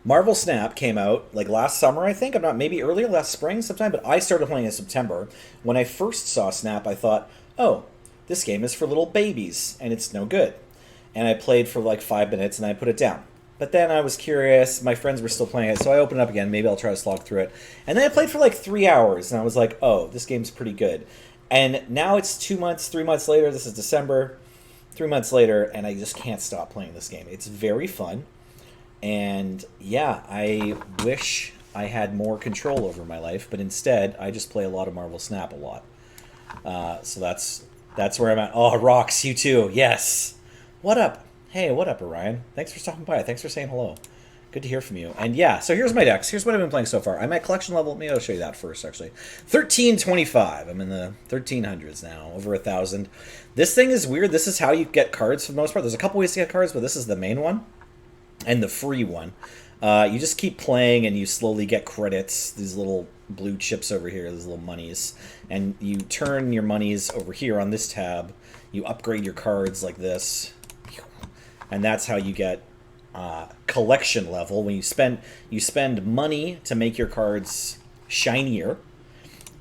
Marvel Snap came out like last summer, I think. I'm not, maybe earlier, last spring sometime, but I started playing in September. When I first saw Snap, I thought, oh, this game is for little babies, and it's no good. And I played for like 5 minutes and I put it down. But then I was curious. My friends were still playing it, so I opened it up again. Maybe I'll try to slog through it. And then I played for like 3 hours, and I was like, oh, this game's pretty good. And now it's 2 months, 3 months later. This is December. 3 months later, and I just can't stop playing this game. It's very fun. And yeah, I wish I had more control over my life, but instead, I just play a lot of Marvel Snap a lot. So that's where I'm at. Oh, Rocks, you too. Yes. What up? Hey, what up, Orion? Thanks for stopping by. Thanks for saying hello. Good to hear from you. And yeah, so here's my decks. Here's what I've been playing so far. I'm at collection level. Maybe I'll show you that first, actually. 1325. I'm in the 1300s now, over 1,000. This thing is weird. This is how you get cards for the most part. There's a couple ways to get cards, but this is the main one and the free one. You just keep playing and you slowly get credits, these little blue chips over here, these little monies. And you turn your monies over here on this tab. You upgrade your cards like this. And that's how you get collection level. When you spend money to make your cards shinier,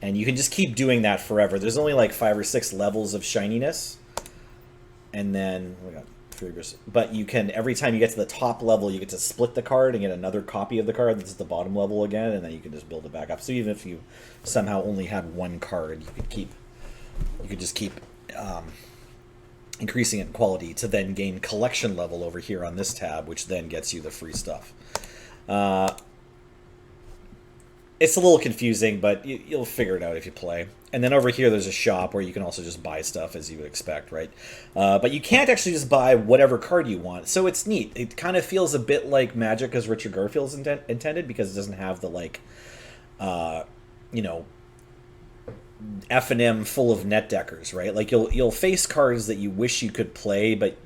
and you can just keep doing that forever. There's only like 5 or 6 levels of shininess, and then we got 3%. But you can, every time you get to the top level, you get to split the card and get another copy of the card that's at the bottom level again, and then you can just build it back up. So even if you somehow only had one card, you could just keep increasing it in quality to then gain collection level over here on this tab, which then gets you the free stuff. It's a little confusing, but you'll figure it out if you play. And then over here there's a shop where you can also just buy stuff, as you would expect, right? But you can't actually just buy whatever card you want, so it's neat. It kind of feels a bit like Magic as Richard Garfield's intended, because it doesn't have the, like, you know, F&M full of net deckers, right? Like you'll face cards that you wish you could play, but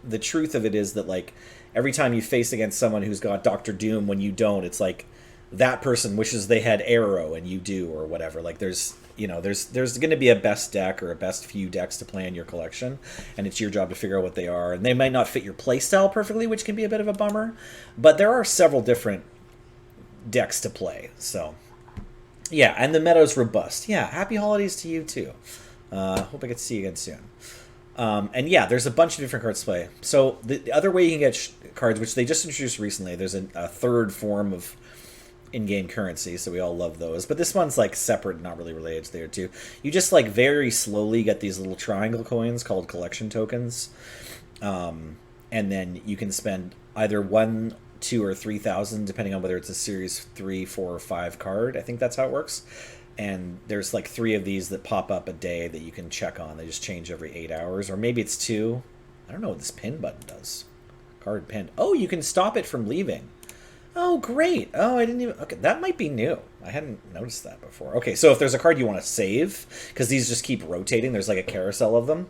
the truth of it is that, like, every time you face against someone who's got Doctor Doom when you don't, it's like that person wishes they had Arrow and you do, or whatever. Like there's going to be a best deck or a best few decks to play in your collection, and it's your job to figure out what they are. And they might not fit your playstyle perfectly, which can be a bit of a bummer, but there are several different decks to play. So yeah, and the meta's robust. Yeah, happy holidays to you too. Hope I get to see you again soon. And yeah, there's a bunch of different cards to play. So the other way you can get cards, which they just introduced recently, there's a third form of in-game currency, so we all love those. But this one's like separate, not really related to the other two. You just like very slowly get these little triangle coins called collection tokens. And then you can spend either 1, 2, or 3,000, depending on whether it's a series 3, 4, or 5 card. I think that's how it works. And there's like 3 of these that pop up a day that you can check on. They just change every 8 hours, or maybe it's 2. I don't know what this pin button does. Card pinned. Oh, you can stop it from leaving. Oh, great. Oh, I didn't even... Okay, that might be new. I hadn't noticed that before. Okay, so if there's a card you want to save, because these just keep rotating, there's like a carousel of them.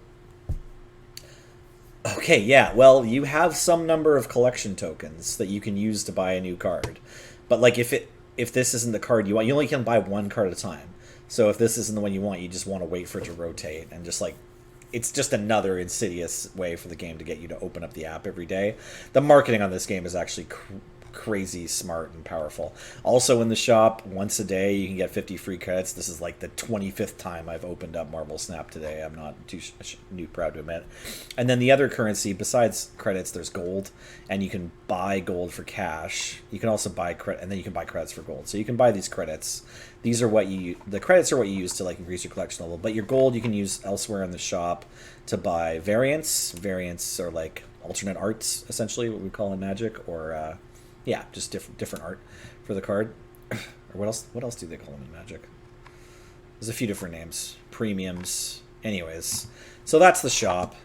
Okay, yeah, well, you have some number of collection tokens that you can use to buy a new card. But, like, if this isn't the card you want, you only can buy one card at a time. So if this isn't the one you want, you just want to wait for it to rotate. And just, like, it's just another insidious way for the game to get you to open up the app every day. The marketing on this game is actually crazy smart and powerful. Also in the shop, once a day you can get 50 free credits. This is like the 25th time I've opened up Marvel Snap today. I'm not too proud to admit. And then the other currency besides credits, there's gold, and you can buy gold for cash. You can also buy credit, and then you can buy credits for gold. So you can buy these credits. The credits are what you use to like increase your collection level, but your gold you can use elsewhere in the shop to buy variants. Variants are like alternate arts, essentially, what we call in Magic, or yeah, just different art for the card. Or what else do they call them in Magic? There's a few different names. Premiums. Anyways, so that's the shop.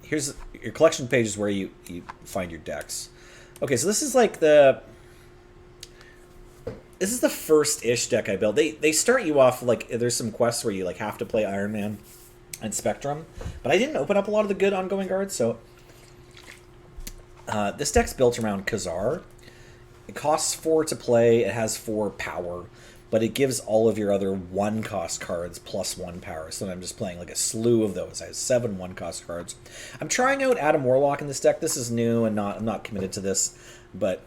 Here's your collection page is where you find your decks. Okay, so this is like this is the first-ish deck I built. They start you off like there's some quests where you like have to play Iron Man and Spectrum, but I didn't open up a lot of the good ongoing cards, so this deck's built around Khazar. It costs 4 to play. It has 4 power, but it gives all of your other 1-cost cards plus 1 power. So I'm just playing like a slew of those. I have 7 1-cost cards. I'm trying out Adam Warlock in this deck. This is new, and I'm not committed to this, but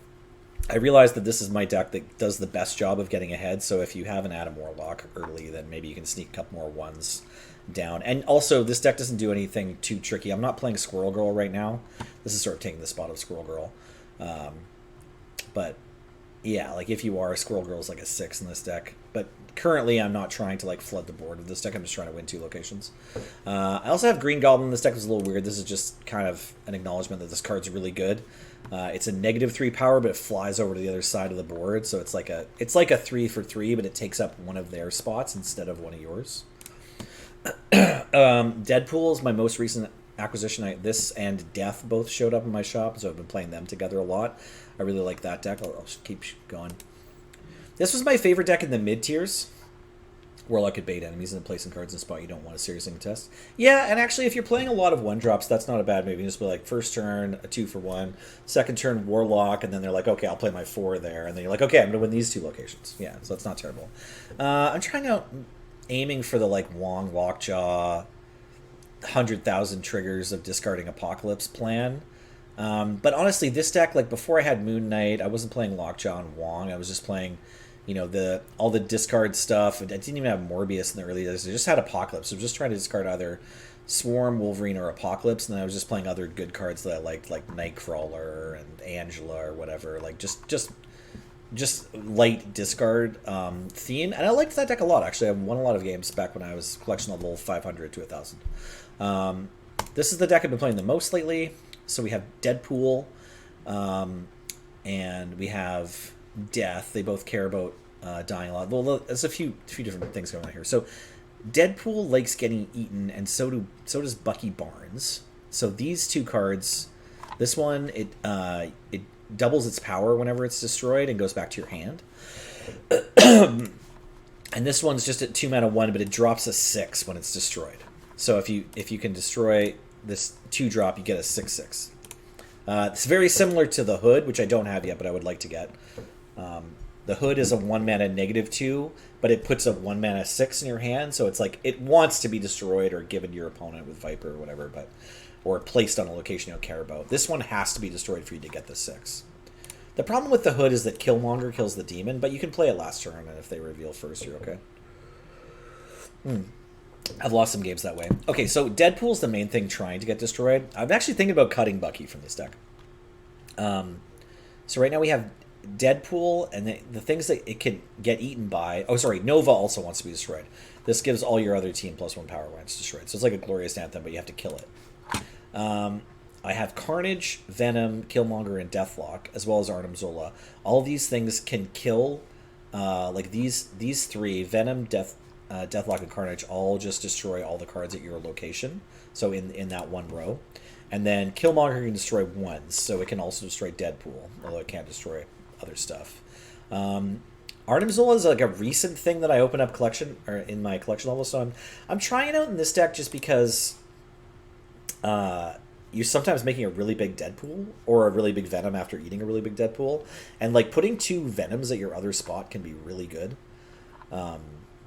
I realize that this is my deck that does the best job of getting ahead. So if you have an Adam Warlock early, then maybe you can sneak a couple more ones down. And also, this deck doesn't do anything too tricky. I'm not playing Squirrel Girl right now. This is sort of taking the spot of Squirrel Girl. But yeah, like if you are, Squirrel Girl is like a 6 in this deck. But currently, I'm not trying to like flood the board with this deck. I'm just trying to win 2 locations. I also have Green Goblin. This deck is a little weird. This is just kind of an acknowledgement that this card's really good. It's a -3 power, but it flies over to the other side of the board. So it's like a 3 for 3, but it takes up one of their spots instead of one of yours. Deadpool is my most recent acquisition. This and Death both showed up in my shop, so I've been playing them together a lot. I really like that deck. I'll just keep going. This was my favorite deck in the mid tiers. Warlock could bait enemies into placing cards in a spot you don't want to seriously contest. Yeah, and actually, if you're playing a lot of 1-drops, that's not a bad move. You can just be like, first turn, a 2 for 1, second turn, Warlock, and then they're like, okay, I'll play my 4 there. And then you're like, okay, I'm going to win these 2 locations. Yeah, so that's not terrible. I'm trying out, aiming for the like Wong, Lockjaw, 100,000 triggers of discarding Apocalypse plan. But honestly, this deck, like before I had Moon Knight, I wasn't playing Lockjaw and Wong. I was just playing, all the discard stuff. I didn't even have Morbius in the early days. I just had Apocalypse. I was just trying to discard either Swarm, Wolverine, or Apocalypse, and then I was just playing other good cards that I liked, like Nightcrawler and Angela or whatever. Like just light discard theme, and I liked that deck a lot. Actually, I won a lot of games back when I was collection level 500 to 1,000. This is the deck I've been playing the most lately. So we have Deadpool, and we have Death. They both care about dying a lot. Well, there's a few different things going on here. So Deadpool likes getting eaten, and so does Bucky Barnes. So these 2 cards, this one it doubles its power whenever it's destroyed and goes back to your hand. And this one's just at 2 mana 1, but it drops a 6 when it's destroyed. So if you can destroy this 2-drop, you get a 6/6. It's very similar to the Hood, which I don't have yet, but I would like to get. The Hood is a 1 mana -2, but it puts a 1 mana 6 in your hand, so it's like it wants to be destroyed or given to your opponent with Viper or whatever, or placed on a location you don't care about. This one has to be destroyed for you to get the 6. The problem with the Hood is that Killmonger kills the demon, but you can play it last turn, and if they reveal first, you're okay. I've lost some games that way. Okay, so Deadpool's the main thing trying to get destroyed. I'm actually thinking about cutting Bucky from this deck. So right now we have Deadpool, and the things that it can get eaten by... Oh, sorry, Nova also wants to be destroyed. This gives all your other team +1 power when it's destroyed. So it's like a Glorious Anthem, but you have to kill it. I have Carnage, Venom, Killmonger, and Deathlock, as well as Arnim Zola. All these things can kill... like these 3, Venom, Deathlock, and Carnage, all just destroy all the cards at your location. So in that one row. And then Killmonger can destroy ones, so it can also destroy Deadpool, although it can't destroy other stuff. Arnim Zola is like a recent thing that I opened up in my collection level, so I'm trying it out in this deck just because you're sometimes making a really big Deadpool or a really big Venom after eating a really big Deadpool, and like putting 2 Venoms at your other spot can be really good.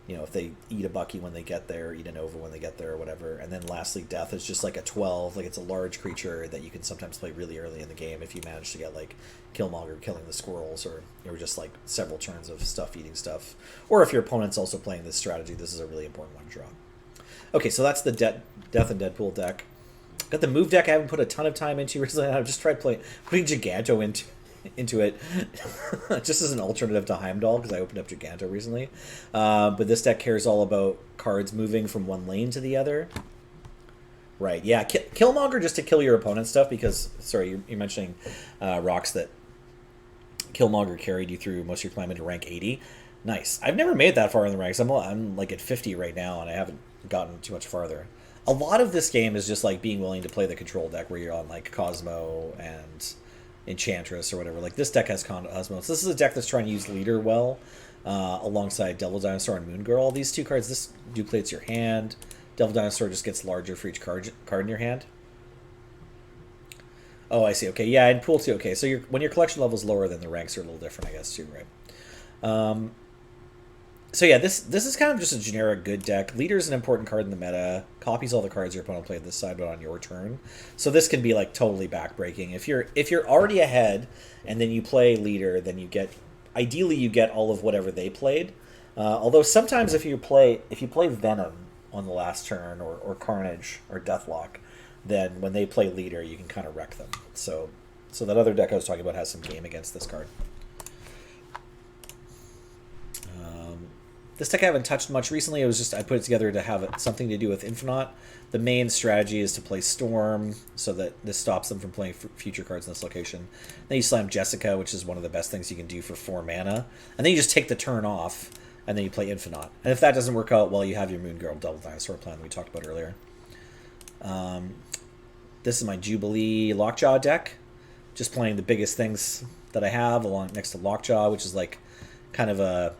If they eat a Bucky when they get there, eat a Nova when they get there, or whatever. And then lastly, Death is just like a 12. Like, it's a large creature that you can sometimes play really early in the game if you manage to get, like, Killmonger killing the squirrels, or just, like, several turns of stuff eating stuff. Or if your opponent's also playing this strategy, this is a really important 1-draw. Okay, so that's the Death and Deadpool deck. Got the move deck I haven't put a ton of time into recently. I've just tried putting Giganto into it just as an alternative to Heimdall, because I opened up Giganto recently. But this deck cares all about cards moving from one lane to the other. Right, yeah. Killmonger just to kill your opponent's stuff, because, sorry, you're mentioning, Rocks, that Killmonger carried you through most of your climb into rank 80. Nice. I've never made that far in the ranks. I'm like at 50 right now, and I haven't gotten too much farther. A lot of this game is just like being willing to play the control deck where you're on like Cosmo and Enchantress or whatever. Like, this deck has Cosmo. So this is a deck that's trying to use Leader well, alongside Devil Dinosaur and Moon Girl. These 2 cards, this duplicates your hand. Devil Dinosaur just gets larger for each card in your hand. Oh, I see. Okay, yeah, and Pool too. Okay, so when your collection level is lower, then the ranks are a little different, I guess, too, right? So yeah, this is kind of just a generic good deck. Leader's an important card in the meta. Copies all the cards your opponent played this side, but on your turn. So this can be like totally backbreaking. If you're already ahead, and then you play leader, then you get ideally you get all of whatever they played. Although sometimes if you play Venom on the last turn, or Carnage or Deathlock, then when they play leader, you can kind of wreck them. So that other deck I was talking about has some game against this card. This deck I haven't touched much recently. It was just I put it together to have something to do with Infinite. The main strategy is to play Storm so that this stops them from playing future cards in this location. Then you slam Jessica, which is one of the best things you can do for 4 mana. And then you just take the turn off, and then you play Infinite. And if that doesn't work out, well, you have your Moon Girl Double Dinosaur plan that we talked about earlier. This is my Jubilee Lockjaw deck. Just playing the biggest things that I have along next to Lockjaw, which is like kind of a...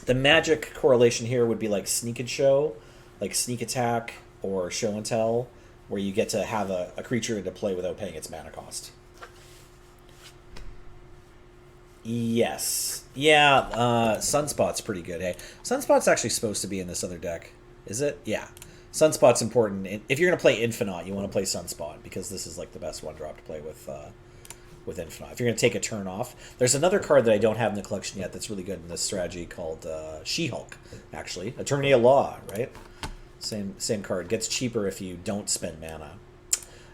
The magic correlation here would be like Sneak and Show, like Sneak Attack or Show and Tell, where you get to have a creature to play without paying its mana cost. Yes. Yeah, Sunspot's pretty good, hey? Sunspot's actually supposed to be in this other deck. Is it? Yeah. Sunspot's important. If you're going to play Infinite, you want to play Sunspot, because this is like the best one drop to play with Infinite. If you're going to take a turn off. There's another card that I don't have in the collection yet that's really good in this strategy called She-Hulk, actually. Attorney at Law, right? Same card. Gets cheaper if you don't spend mana.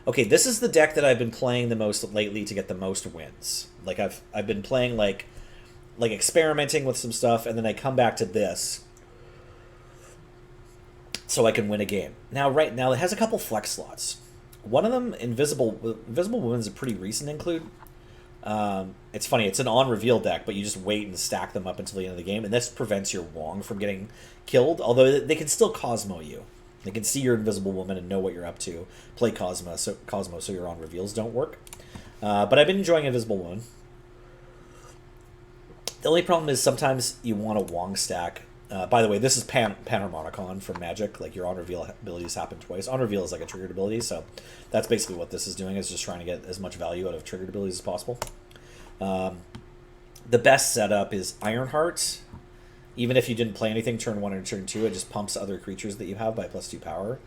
Okay, this is the deck that I've been playing the most lately to get the most wins. Like I've been playing like experimenting with some stuff, and then I come back to this so I can win a game. Now, right now, it has a couple flex slots. One of them, Invisible Woman's a pretty recent include. It's funny, it's an on-reveal deck, but you just wait and stack them up until the end of the game, and this prevents your Wong from getting killed, although they can still Cosmo you. They can see your Invisible Woman and know what you're up to. Play Cosmo so your on-reveals don't work. But I've been enjoying Invisible Woman. The only problem is sometimes you want a Wong stack. By the way, this is Panharmonicon from Magic. Like, your on-reveal abilities happen twice. On-reveal is like a triggered ability, so that's basically what this is doing, is just trying to get as much value out of triggered abilities as possible. The best setup is Ironheart. Even if you didn't play anything turn 1 or turn 2, it just pumps other creatures that you have by +2 power.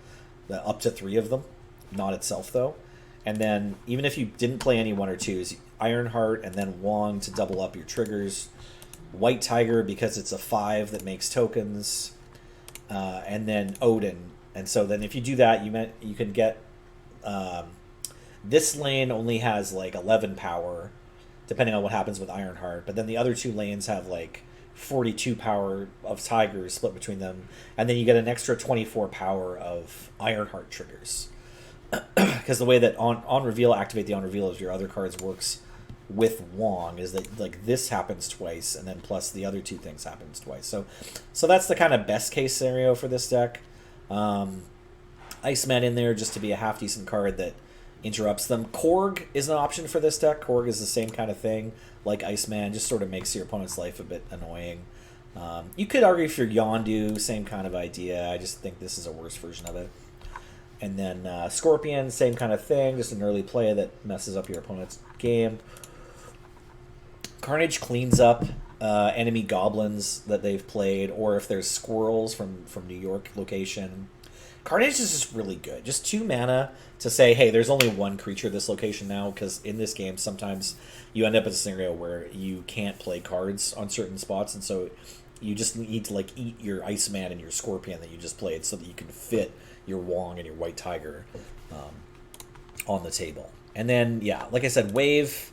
Up to 3 of them. Not itself, though. And then, even if you didn't play any 1 or 2s, Ironheart and then Wong to double up your triggers. White Tiger because it's a 5 that makes tokens, and then Odin. And so then if you do that, you can get this lane only has like 11 power, depending on what happens with Ironheart. But then the other 2 lanes have like 42 power of Tigers split between them, and then you get an extra 24 power of Ironheart triggers. Because the way that on reveal, activate the on reveal of your other cards works with Wong is that like this happens twice, and then plus the other 2 things happens twice. So that's the kind of best case scenario for this deck. Iceman in there just to be a half decent card that interrupts them. Korg is an option for this deck. Korg is the same kind of thing like Iceman, just sort of makes your opponent's life a bit annoying. You could argue for Yondu, same kind of idea. I just think this is a worse version of it. And then Scorpion, same kind of thing, just an early play that messes up your opponent's game. Carnage cleans up enemy goblins that they've played, or if there's squirrels from New York location. Carnage is just really good. Just 2 mana to say, hey, there's only 1 creature this location now, because in this game sometimes you end up in a scenario where you can't play cards on certain spots, and so you just need to like eat your Iceman and your Scorpion that you just played so that you can fit your Wong and your White Tiger on the table. And then, yeah, like I said, Wave.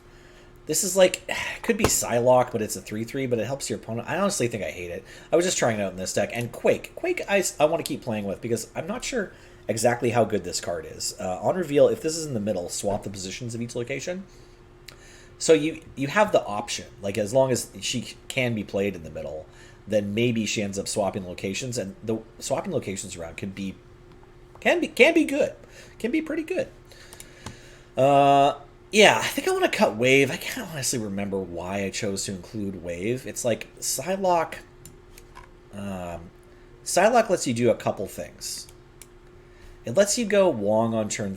This is like, could be Psylocke, but it's a 3/3, but it helps your opponent. I honestly think I hate it. I was just trying it out in this deck. And Quake I want to keep playing with, because I'm not sure exactly how good this card is. On reveal, if this is in the middle, swap the positions of each location. So you have the option, like as long as she can be played in the middle, then maybe she ends up swapping locations, and the swapping locations around can be good, can be pretty good. Yeah, I think I want to cut Wave. I can't honestly remember why I chose to include Wave. It's like Psylocke. Psylocke lets you do a couple things. It lets you go Wong on turn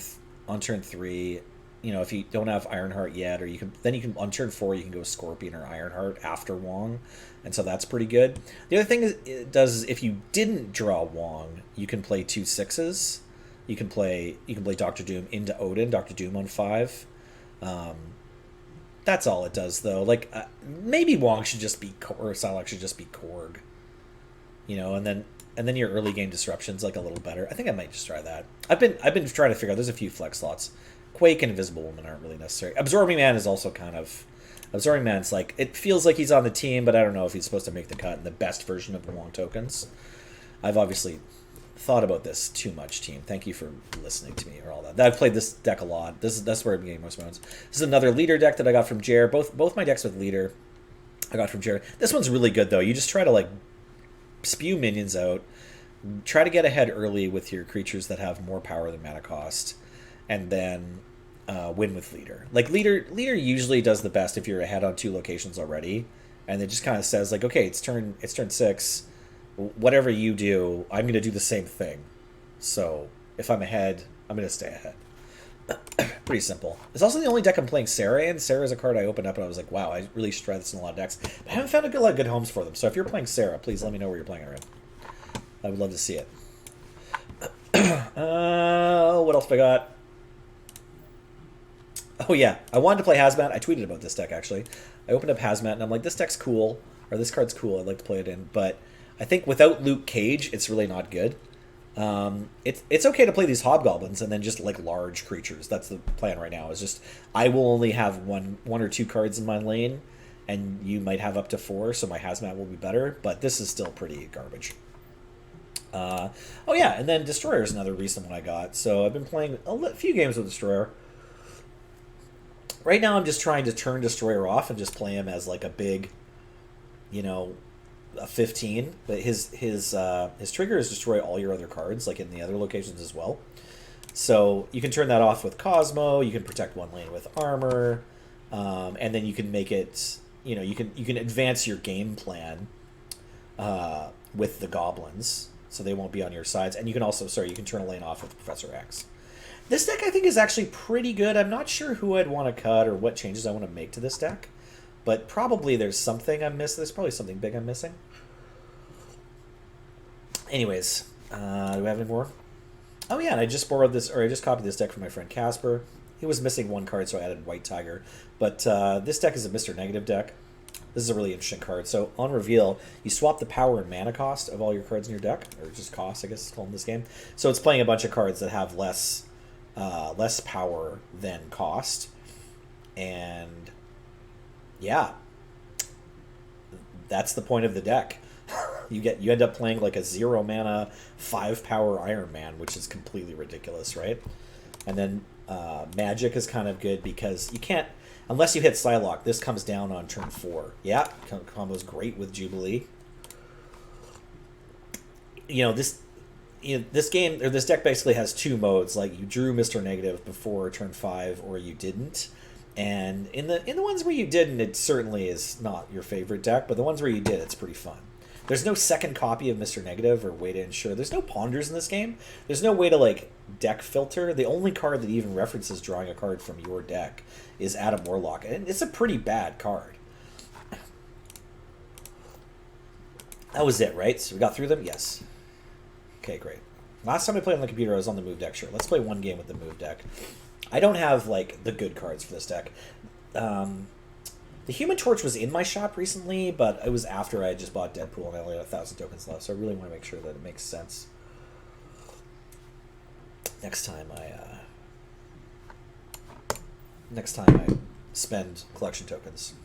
3, you know, if you don't have Ironheart yet, or you can on turn 4 you can go Scorpion or Ironheart after Wong, and so that's pretty good. The other thing is, it does is if you didn't draw Wong, you can play 2/6s. You can play Doctor Doom into Odin, Doctor Doom on 5. Um, that's all it does though. Like maybe Wong should just be or Psylocke should just be Korg, you know, and then your early game disruption's like a little better. I think I might just try that. I've been trying to figure out. There's a few flex slots. Quake and Invisible Woman aren't really necessary. Absorbing Man is also kind of. Absorbing Man's like, it feels like he's on the team, but I don't know if he's supposed to make the cut in the best version of the Wong tokens. I've obviously thought about this too much, team. Thank you for listening to me or all that. I've played this deck a lot. That's where I'm getting most moments. This is another leader deck that I got from Jer. Both my decks with leader I got from Jer. This one's really good though. You just try to like spew minions out, try to get ahead early with your creatures that have more power than mana cost, and then win with leader. Like leader usually does the best if you're ahead on 2 locations already, and it just kind of says like, okay, it's turn 6. Whatever you do, I'm going to do the same thing. So if I'm ahead, I'm going to stay ahead. Pretty simple. It's also the only deck I'm playing Sarah in. Sarah's a card I opened up and I was like, wow, I really should try this in a lot of decks. But I haven't found a lot of good homes for them. So if you're playing Sarah, please let me know where you're playing her in. I would love to see it. What else have I got? Oh yeah, I wanted to play Hazmat. I tweeted about this deck actually. I opened up Hazmat and I'm like, this deck's cool, or this card's cool. I'd like to play it in, but I think without Luke Cage, it's really not good. It's okay to play these hobgoblins and then just like large creatures. That's the plan right now. Is just I will only have one or 2 cards in my lane, and you might have up to 4, so my Hazmat will be better. But this is still pretty garbage. Oh yeah, and then Destroyer is another recent one I got. So I've been playing a few games with Destroyer. Right now I'm just trying to turn Destroyer off and just play him as like a big, you know, a 15. But his trigger is destroy all your other cards, like in the other locations as well. So you can turn that off with Cosmo. You can protect one lane with armor, and then you can make it. You know, you can advance your game plan with the goblins, so they won't be on your sides. And you can also, you can turn a lane off with Professor X. This deck I think is actually pretty good. I'm not sure who I'd want to cut or what changes I want to make to this deck, but probably there's something I'm missing. There's probably something big I'm missing. Anyways, do we have any more? Oh yeah, and I just borrowed this, or I just copied this deck from my friend Casper. He was missing 1 card, so I added White Tiger. But this deck is a Mr. Negative deck. This is a really interesting card. So on reveal, you swap the power and mana cost of all your cards in your deck, or just cost, I guess it's called in this game. So it's playing a bunch of cards that have less power than cost, and yeah, that's the point of the deck. You end up playing like a 0 mana 5 power Iron Man, which is completely ridiculous, right? And then Magic is kind of good because you can't, unless you hit Psylocke, this comes down on turn 4. Yeah, combo's great with Jubilee. This game, or this deck, basically has 2 modes. Like, you drew Mr. Negative before turn 5, or you didn't. And in the ones where you didn't, it certainly is not your favorite deck. But the ones where you did, it's pretty fun. There's no second copy of Mr. Negative or way to ensure. There's no ponders in this game. There's no way to like deck filter. The only card that even references drawing a card from your deck is Adam Warlock, and it's a pretty bad card. That was it, right? So we got through them? Yes. Okay, great. Last time I played on the computer, I was on the move deck. Sure, let's play one game with the move deck. I don't have, like, the good cards for this deck. The Human Torch was in my shop recently, but it was after I had just bought Deadpool and I only had 1,000 tokens left, so I really want to make sure that it makes sense. Next time I spend collection tokens.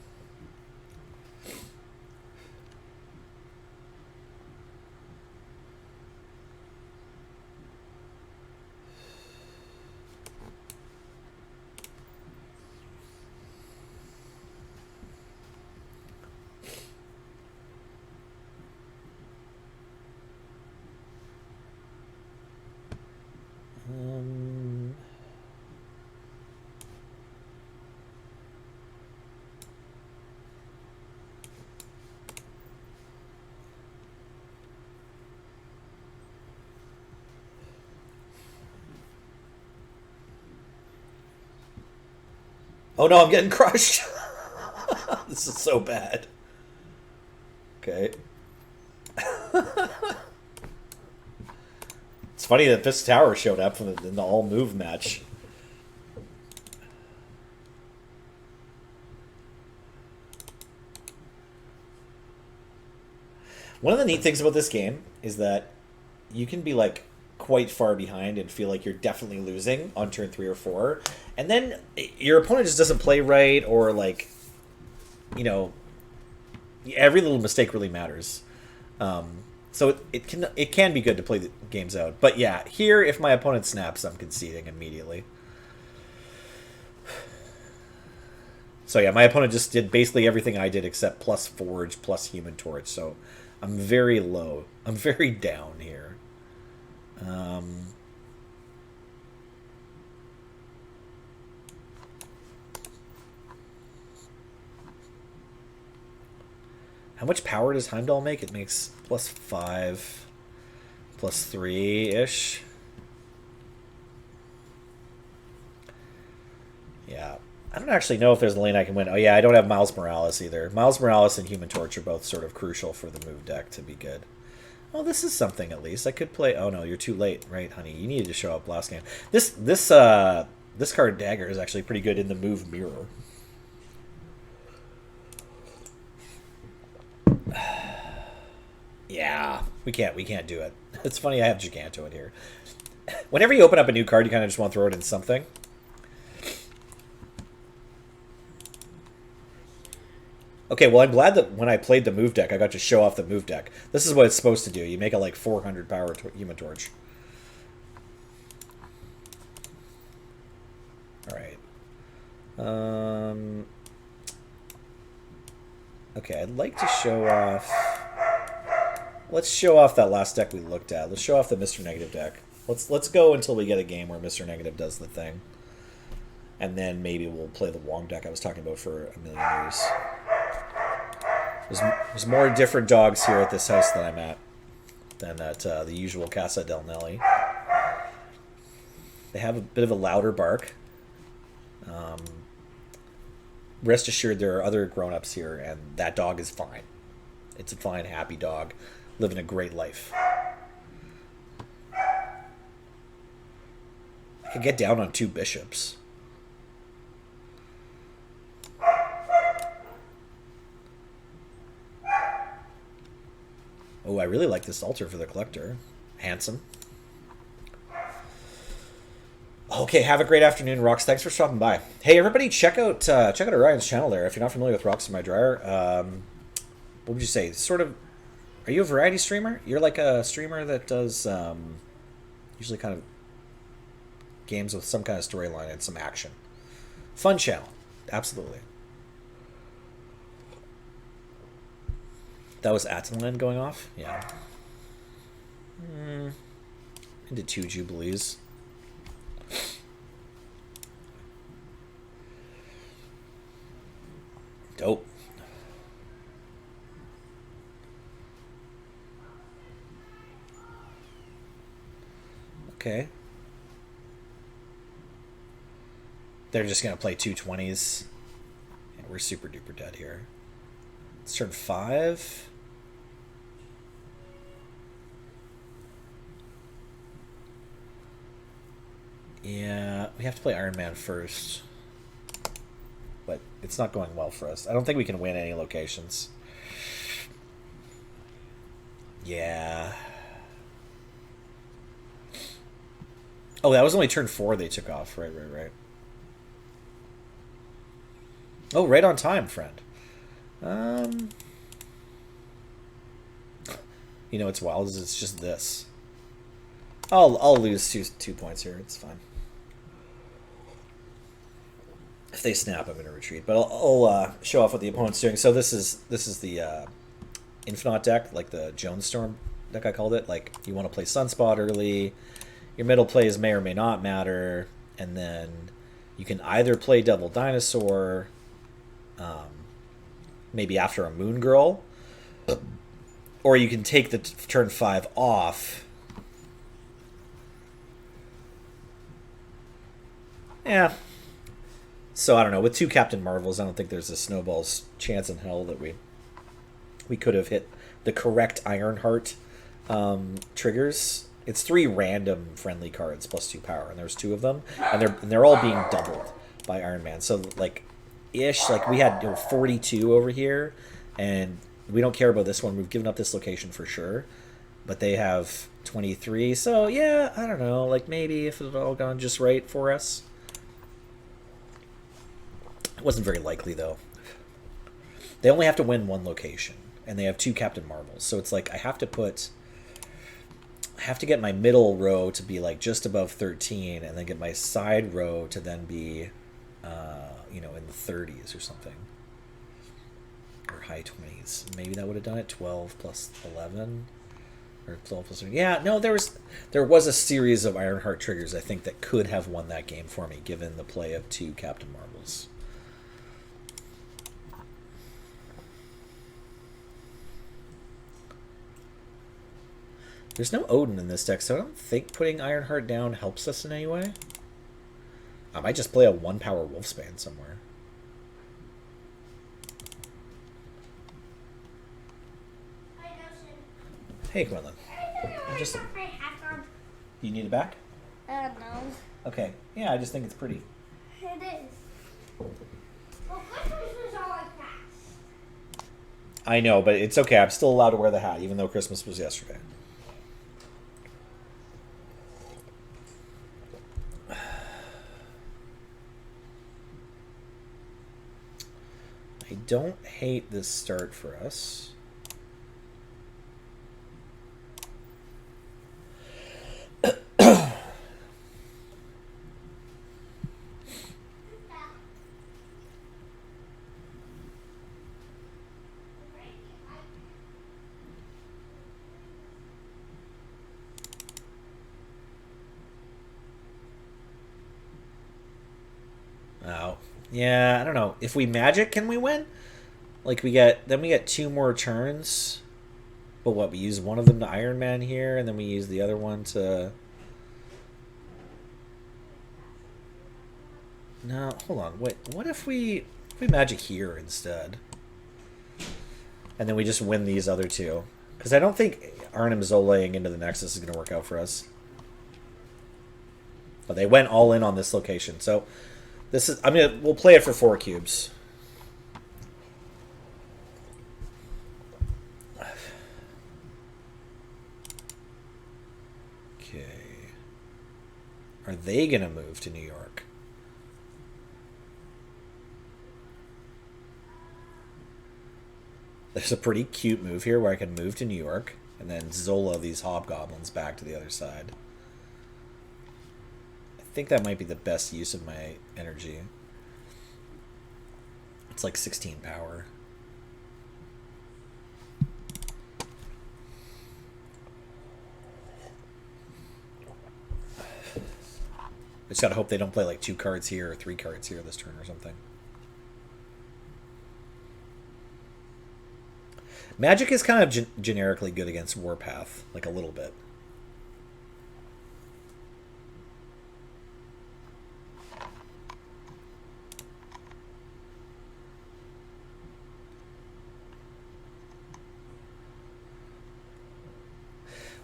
Oh no, I'm getting crushed. This is so bad. Okay. It's funny that this tower showed up in the all move match. One of the neat things about this game is that you can be like quite far behind and feel like you're definitely losing on turn 3 or 4, and then your opponent just doesn't play right, or like, you know, every little mistake really matters. So it can be good to play the games out. But yeah, here if my opponent snaps, I'm conceding immediately. So yeah, my opponent just did basically everything I did except plus Forge, plus Human Torch. So I'm very low. I'm very down here. How much power does Heimdall make? It makes plus 5, plus 3-ish. Yeah. I don't actually know if there's a lane I can win. Oh yeah, I don't have Miles Morales either. Miles Morales and Human Torch are both sort of crucial for the move deck to be good. Oh, this is something at least. I could play... Oh no, you're too late, right, honey? You needed to show up last game. This card Dagger is actually pretty good in the move Mirror. Yeah, we can't do it. It's funny I have Giganto in here. Whenever you open up a new card, you kind of just want to throw it in something. Okay, well, I'm glad that when I played the move deck, I got to show off the move deck. This is what it's supposed to do. You make a, like, 400 power Human Torch. Alright. Okay, I'd like to show off... Let's show off that last deck we looked at. Let's show off the Mr. Negative deck. Let's go until we get a game where Mr. Negative does the thing. And then maybe we'll play the Wong deck I was talking about for a million years. There's more different dogs here at this house that I'm at than at the usual Casa del Nelly. They have a bit of a louder bark. Rest assured there are other grown-ups here, and that dog is fine. It's a fine, happy dog, living a great life. I could get down on 2 bishops. Oh, I really like this altar for the collector. Handsome. Okay, have a great afternoon, Rox. Thanks for stopping by. Hey, everybody, check out Orion's channel there. If you're not familiar with Rox in My Dryer, what would you say? Sort of, are you a variety streamer? You're like a streamer that does usually kind of games with some kind of storyline and some action. Fun channel, absolutely. That was Atalan going off? Yeah. Into 2 Jubilees. Dope. Okay. They're just going to play 2 20s. Yeah, we're super duper dead here. It's turn 5. Yeah, we have to play Iron Man first. But it's not going well for us. I don't think we can win any locations. Yeah. Oh, that was only turn 4 they took off. Right. Oh, right on time, friend. You know what's wild is it's just this. I'll lose two points here. It's fine. If they snap, I'm going to retreat. But I'll show off what the opponent's doing. So this is the Infinite deck, like the Jones Storm deck I called it. Like, you want to play Sunspot early. Your middle plays may or may not matter. And then you can either play Devil Dinosaur, maybe after a Moon Girl, or you can take the turn 5 off. Yeah. So I don't know. With 2 Captain Marvels, I don't think there's a snowball's chance in hell that we could have hit the correct Ironheart triggers. It's 3 random friendly cards plus 2 power, and there's 2 of them, and they're all being doubled by Iron Man. So like, like we had 42 over here, and we don't care about this one. We've given up this location for sure, but they have 23. So yeah, I don't know. Like maybe if it had all gone just right for us. It wasn't very likely though. They only have to win 1 location, and they have 2 Captain Marvels. So it's like I have to get my middle row to be like just above 13, and then get my side row to then be, in the 30s or something, or high 20s. Maybe that would have done it. 12 plus 11, or 12 plus 13. Yeah, no, there was a series of Ironheart triggers I think that could have won that game for me, given the play of 2 Captain Marvels. There's no Odin in this deck, so I don't think putting Ironheart down helps us in any way. I might just play a 1-power Wolfsbane somewhere. Hey, Quinlan. You need it back? No. Okay. Yeah, I just think it's pretty. It is. Well, Christmas was all like that. I know, but it's okay. I'm still allowed to wear the hat, even though Christmas was yesterday. I don't hate this start for us. Oh, yeah, I don't know. If we magic, can we win? Like we get 2 more turns. But what, we use one of them to Iron Man here, and then we use the other one to... No, hold on. Wait, what if we magic here instead? And then we just win these other 2. Because I don't think Arnim Zolaying into the Nexus is going to work out for us. But they went all in on this location, so... we'll play it for 4 cubes. Okay. Are they gonna move to New York? There's a pretty cute move here where I can move to New York and then Zola these hobgoblins back to the other side. I think that might be the best use of my energy. It's like 16 power. I just gotta hope they don't play like 2 cards here or 3 cards here this turn or something. Magic is kind of generically good against Warpath, like a little bit.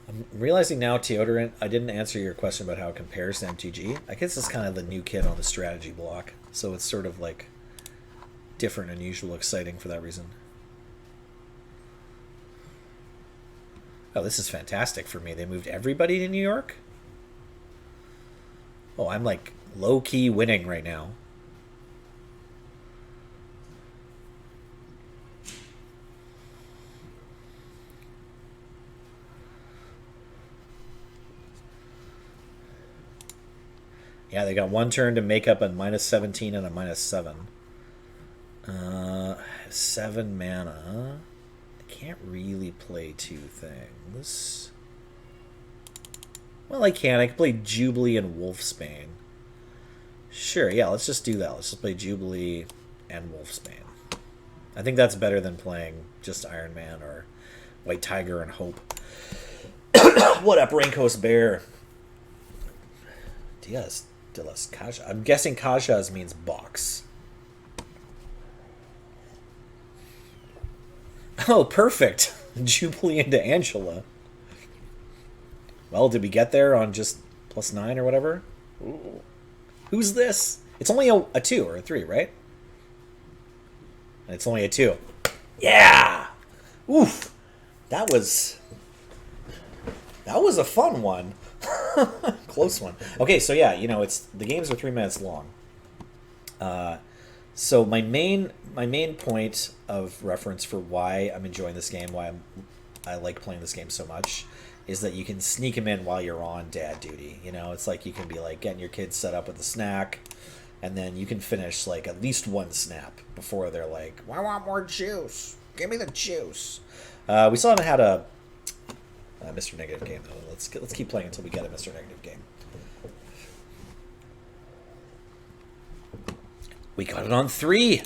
I'm realizing now, Teodorant, I didn't answer your question about how it compares to MTG. I guess it's kind of the new kid on the strategy block, so it's sort of like different, unusual, exciting for that reason. Oh, this is fantastic for me. They moved everybody to New York? Oh, I'm like low-key winning right now. Yeah, they got 1 turn to make up a -17 and a -7. 7 mana. I can't really play 2 things. Well, I can. I can play Jubilee and Wolfsbane. Sure, yeah, let's just do that. Let's just play Jubilee and Wolfsbane. I think that's better than playing just Iron Man or White Tiger and Hope. What up, Raincoast Bear? Diaz. De las Cajas. I'm guessing Cajas means box. Oh, perfect. Jubilee into Angela. Well, did we get there on just +9 or whatever? Ooh. Who's this? It's only a 2 or a 3, right? And it's only a 2. Yeah! Oof! That was a fun one. Close one. Okay, so yeah, it's the games are 3 minutes long. So my main point of reference for why I'm enjoying this game, why I like playing this game so much, is that you can sneak them in while you're on dad duty. It's like you can be like getting your kids set up with a snack, and then you can finish like at least one snap before they're like, "I want more juice. Give me the juice." We still haven't had a Mr. Negative game though. Let's keep playing until we get a Mr. Negative game. We got it on 3.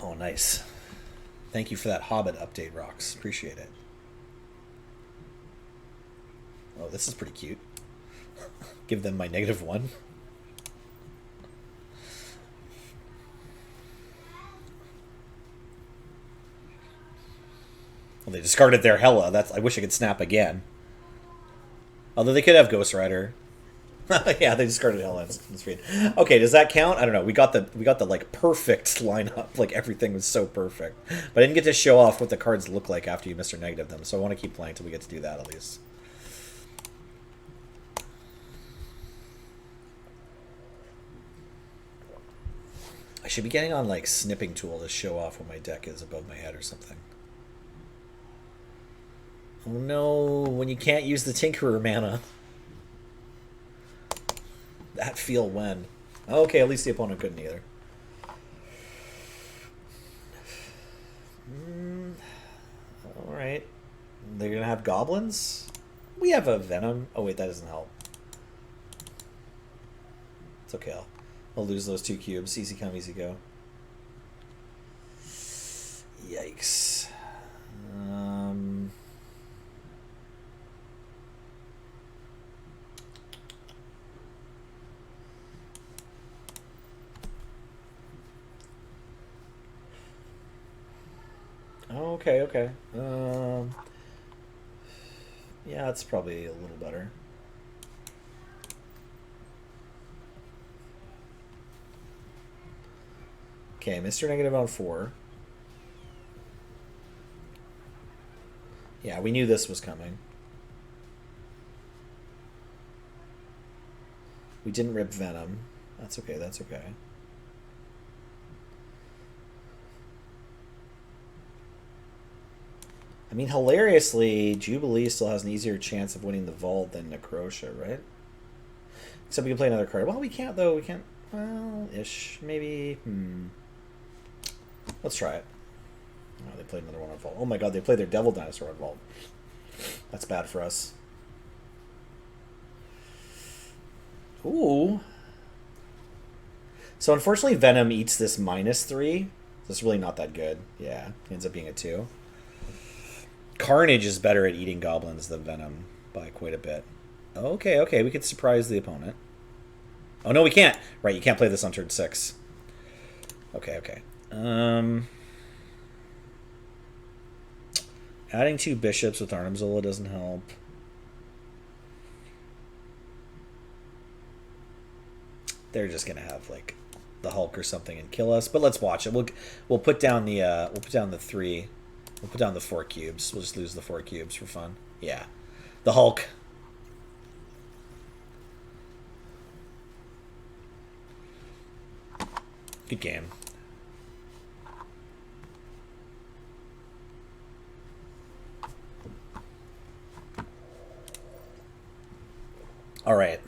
Oh, nice. Thank you for that Hobbit update, Rox. Appreciate it. Oh, this is pretty cute. Give them my -1. Well, they discarded their Hella. I wish I could snap again. Although they could have Ghost Rider. Yeah, they discarded Hella. Okay, does that count? I don't know. We got the like perfect lineup. Like everything was so perfect. But I didn't get to show off what the cards look like after you Mr. Negative them. So I want to keep playing until we get to do that at least. I should be getting on like snipping tool to show off when my deck is above my head or something. Oh no, when you can't use the Tinkerer mana. That feel when. Okay, at least the opponent couldn't either. Alright. They're gonna have goblins? We have a Venom. Oh wait, that doesn't help. It's okay, I'll lose those 2 cubes. Easy come, easy go. Yikes. Okay, okay. Yeah, it's probably a little better. Okay, Mr. Negative on 4. Yeah, we knew this was coming. We didn't rip Venom. That's okay, that's okay. I mean, hilariously, Jubilee still has an easier chance of winning the Vault than Necrosha, right? Except we can play another card. Well, we can't, though. We can't... Well, ish. Maybe... Let's try it. Oh, they played another one on Vault. Oh my god, they played their Devil Dinosaur on Vault. That's bad for us. Ooh. So unfortunately, Venom eats this -3. So it's really not that good. Yeah, it ends up being a 2. Carnage is better at eating goblins than Venom by quite a bit. Okay, okay, we could surprise the opponent. Oh, no, we can't. Right, you can't play this on turn 6. Okay, okay. Adding 2 bishops with Arnimzola doesn't help. They're just gonna have like the Hulk or something and kill us. But let's watch it. We'll put down the 3. We'll put down the 4 cubes. We'll just lose the 4 cubes for fun. Yeah, the Hulk. Good game. All right.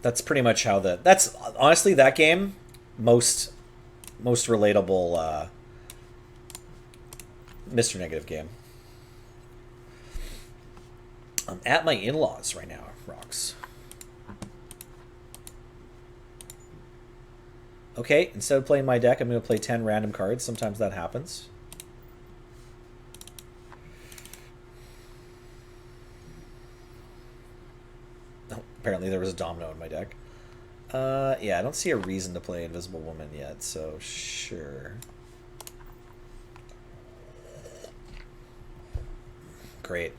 That's pretty much how that's honestly that game. Most most relatable Mr. Negative game. I'm at my in-laws right now, Rocks. Okay, instead of playing my deck, I'm going to play 10 random cards. Sometimes that happens. Oh, apparently there was a domino in my deck. Yeah, I don't see a reason to play Invisible Woman yet, so sure. Great.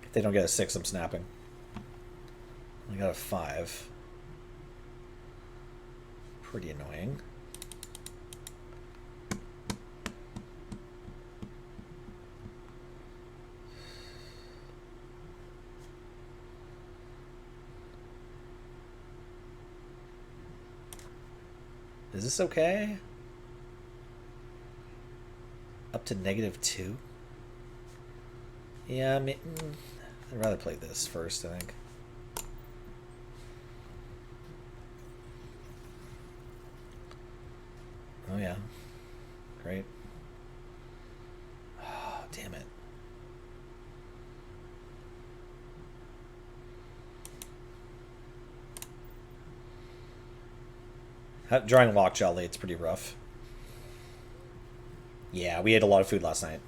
If they don't get a 6, I'm snapping. I got a 5. Pretty annoying. Is this okay? Up to -2? Yeah, I mean, I'd rather play this first, I think. Oh, yeah. Great. Oh, damn it. Drawing Lockjaw late's pretty rough. Yeah, we ate a lot of food last night.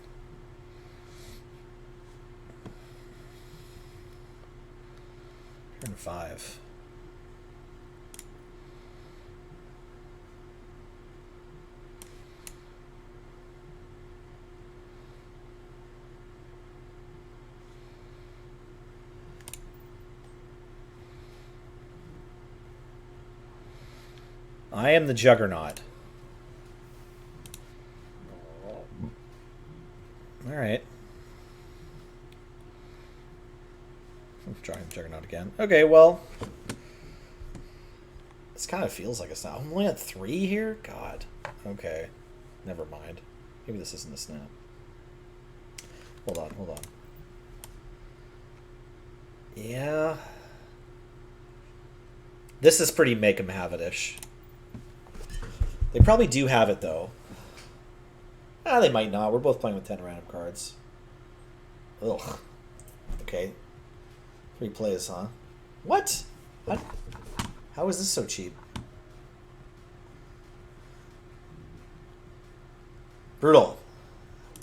Turn 5. I am the Juggernaut. Alright. I'm trying Juggernaut again. Okay, well. This kind of feels like a snap. I'm only at 3 here? God. Okay. Never mind. Maybe this isn't a snap. Hold on, hold on. Yeah. This is pretty make 'em have it-ish. They probably do have it, though. Ah, they might not. We're both playing with 10 random cards. Ugh. Okay. 3 plays, huh? What? How is this so cheap? Brutal.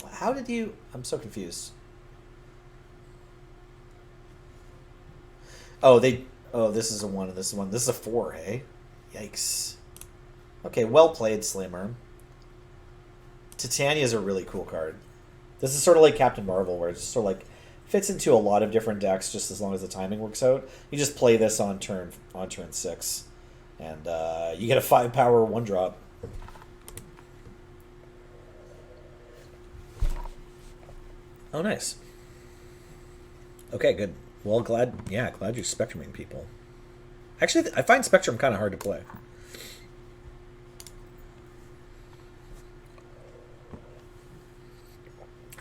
How did you... I'm so confused. Oh, they... Oh, this is a 1 and this is 1. This is a 4, hey? Yikes. Okay, well played, Slimmer. Titania is a really cool card. This is sort of like Captain Marvel, where it just sort of like fits into a lot of different decks just as long as the timing works out. You just play this on turn 6, and you get a 5-power 1-drop. Oh, nice. Okay, good. Well, glad you're Spectruming people. Actually, I find Spectrum kind of hard to play.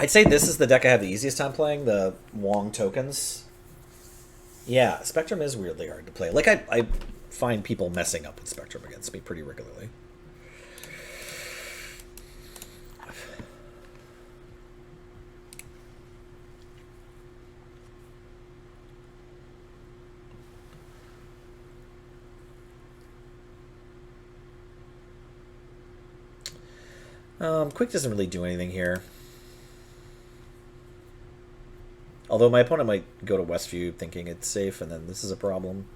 I'd say this is the deck I have the easiest time playing, the Wong tokens. Yeah, Spectrum is weirdly hard to play. Like, I find people messing up with Spectrum against me pretty regularly. Quick doesn't really do anything here. Although my opponent might go to Westview thinking it's safe, and then this is a problem.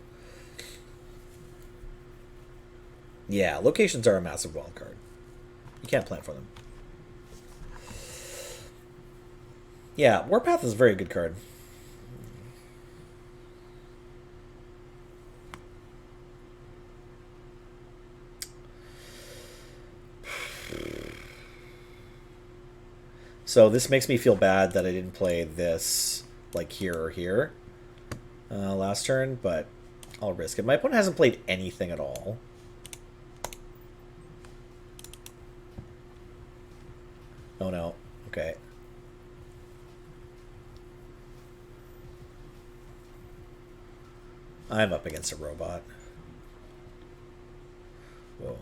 Yeah, locations are a massive wild card. You can't plan for them. Yeah, Warpath is a very good card. So this makes me feel bad that I didn't play this like here or here last turn, but I'll risk it. My opponent hasn't played anything at all. Oh no. Okay. I'm up against a robot. Whoa.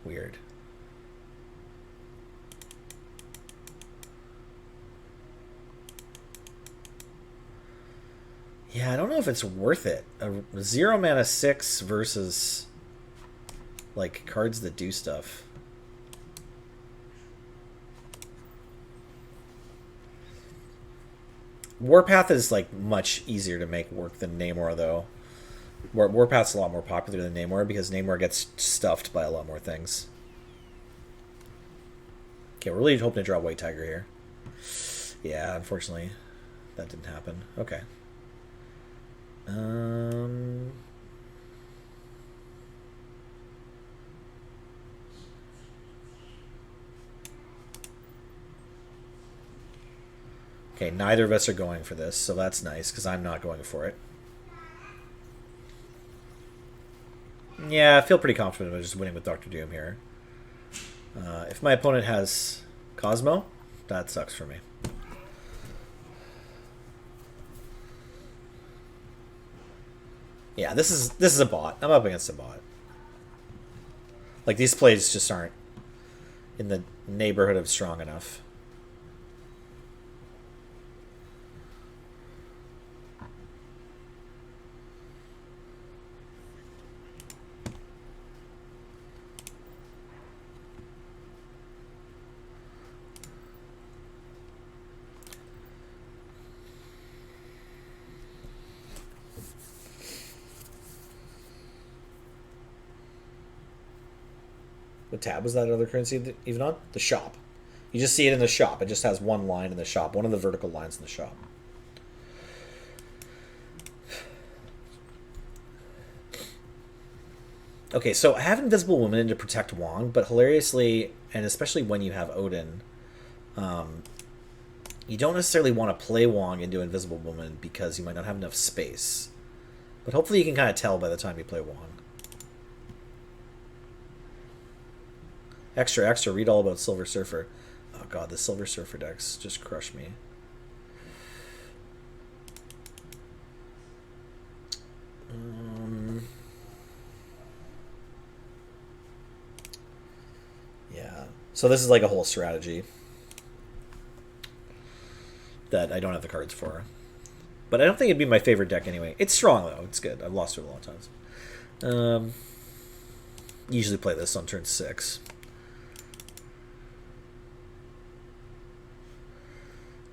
Weird. Yeah, I don't know if it's worth it. A 0 mana 6 versus like cards that do stuff. Warpath is like much easier to make work than Namor, though. Warpath's a lot more popular than Namor because Namor gets stuffed by a lot more things. Okay, we're really hoping to draw White Tiger here. Yeah, unfortunately, that didn't happen. Okay. Okay, neither of us are going for this, so that's nice, because I'm not going for it. Yeah, I feel pretty confident about just winning with Doctor Doom here. If my opponent has Cosmo, that sucks for me. Yeah, this is a bot. I'm up against a bot. Like, these plays just aren't in the neighborhood of strong enough. What tab was that other currency even on? The shop. You just see it in the shop. It just has one line in the shop. One of the vertical lines in the shop. Okay, so I have Invisible Woman in to protect Wong, but hilariously, and especially when you have Odin, you don't necessarily want to play Wong into Invisible Woman because you might not have enough space. But hopefully you can kind of tell by the time you play Wong. Extra, extra, read all about Silver Surfer. Oh god, the Silver Surfer decks just crush me. Yeah. So this is like a whole strategy that I don't have the cards for. But I don't think it'd be my favorite deck anyway. It's strong, though. It's good. I've lost it a lot of times. Usually play this on turn 6.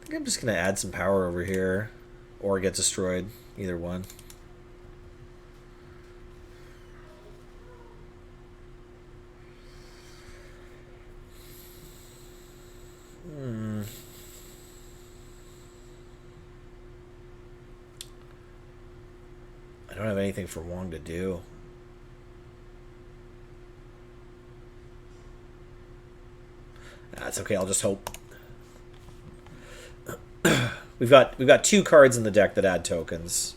I think I'm just going to add some power over here. Or get destroyed. Either one. I don't have anything for Wong to do. That's okay, I'll just hope. We've got 2 cards in the deck that add tokens.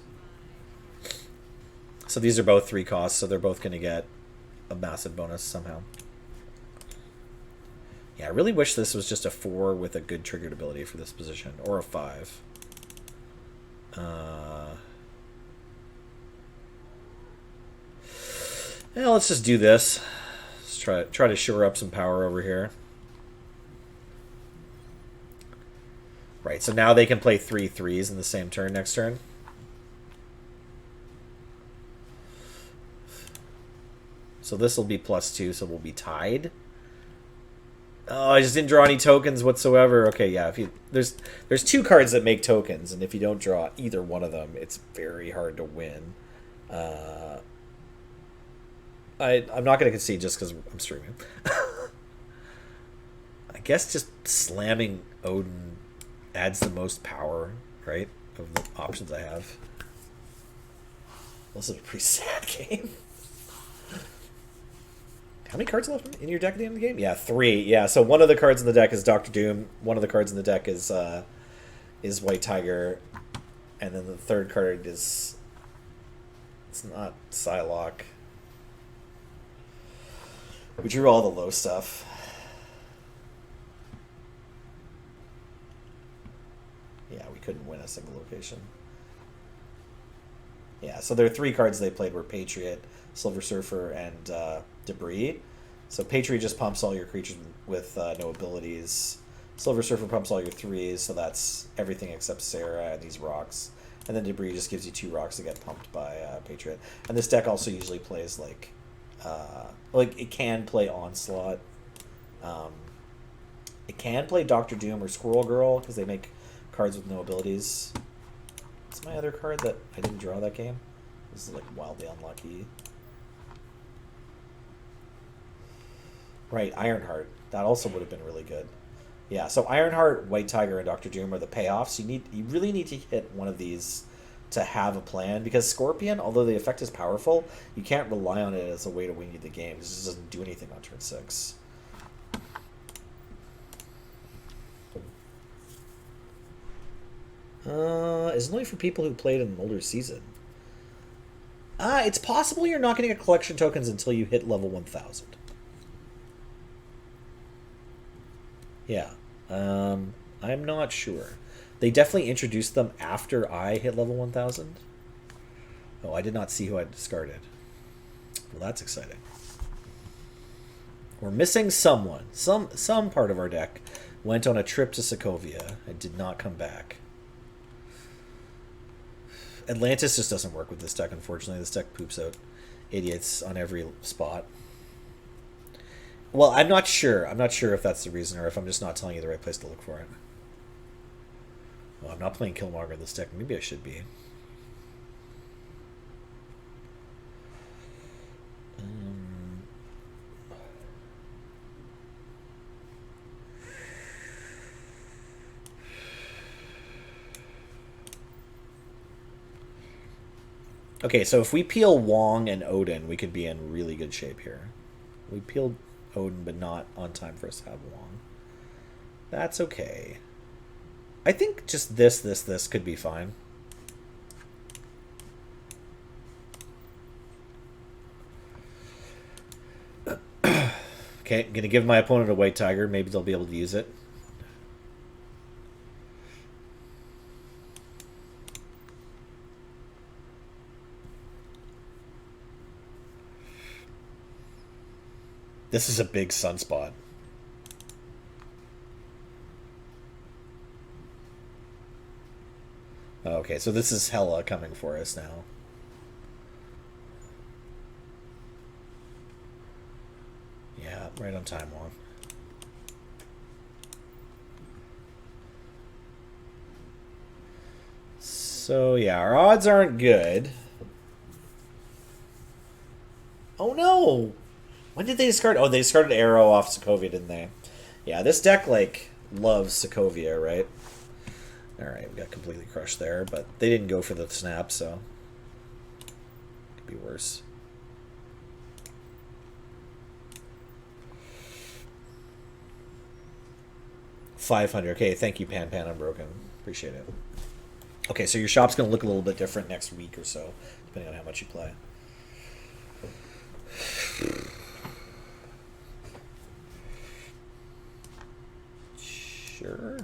So these are both 3 costs, so they're both going to get a massive bonus somehow. Yeah, I really wish this was just a 4 with a good triggered ability for this position, or a 5. Yeah, let's just do this. Let's try to shore up some power over here. Right, so now they can play 3 3s in the same turn next turn. So this will be +2, so we'll be tied. Oh, I just didn't draw any tokens whatsoever. Okay, yeah, there's 2 cards that make tokens, and if you don't draw either one of them, it's very hard to win. I'm not going to concede just because I'm streaming. I guess just slamming Odin adds the most power, right, of the options I have. This is a pretty sad game. How many cards left in your deck at the end of the game? Yeah, 3. Yeah, so one of the cards in the deck is Doctor Doom. One of the cards in the deck is White Tiger, and then the third card is it's not Psylocke. We drew all the low stuff. Yeah, we couldn't win a single location. Yeah, so there are three cards they played were Patriot, Silver Surfer, and Debris. So Patriot just pumps all your creatures with no abilities. Silver Surfer pumps all your threes, so that's everything except Sarah and these rocks. And then Debris just gives you two rocks that get pumped by Patriot. And this deck also usually plays like it can play Onslaught. Um, it can play Doctor Doom or Squirrel Girl because they make cards with no abilities. What's my other card that I didn't draw that game? This is like wildly unlucky. Right, Ironheart. That also would have been really good. Yeah, so Ironheart, White Tiger, and Doctor Doom are the payoffs. You really need to hit one of these to have a plan because Scorpion, although the effect is powerful, you can't rely on it as a way to win you the game. It just doesn't do anything on turn 6. It's only for people who played in an older season. It's possible you're not going to get collection tokens until you hit level 1000. Yeah. I'm not sure. They definitely introduced them after I hit level 1000. Oh, I did not see who I discarded. Well, that's exciting. We're missing someone. Some part of our deck went on a trip to Sokovia and did not come back. Atlantis just doesn't work with this deck, unfortunately. This deck poops out idiots on every spot. Well, I'm not sure. I'm not sure if that's the reason or if I'm just not telling you the right place to look for it. Well, I'm not playing Killmonger in this deck. Maybe I should be. Okay, so if we peel Wong and Odin, we could be in really good shape here. We peeled Odin, but not on time for us to have Wong. That's okay. I think just this could be fine. Okay, I'm going to give my opponent a White Tiger. Maybe they'll be able to use it. This is a big sunspot. Okay, so this is Hela coming for us now. Yeah, right on time, Juan. So, yeah, our odds aren't good. Oh, no! When did they discard? Oh, they discarded Arrow off Sokovia, didn't they? Yeah, this deck, like, loves Sokovia, right? Alright, we got completely crushed there, but they didn't go for the snap, so... Could be worse. $500. Okay, thank you, Pan Unbroken. Appreciate it. Okay, so your shop's going to look a little bit different next week or so, depending on how much you play. Sure.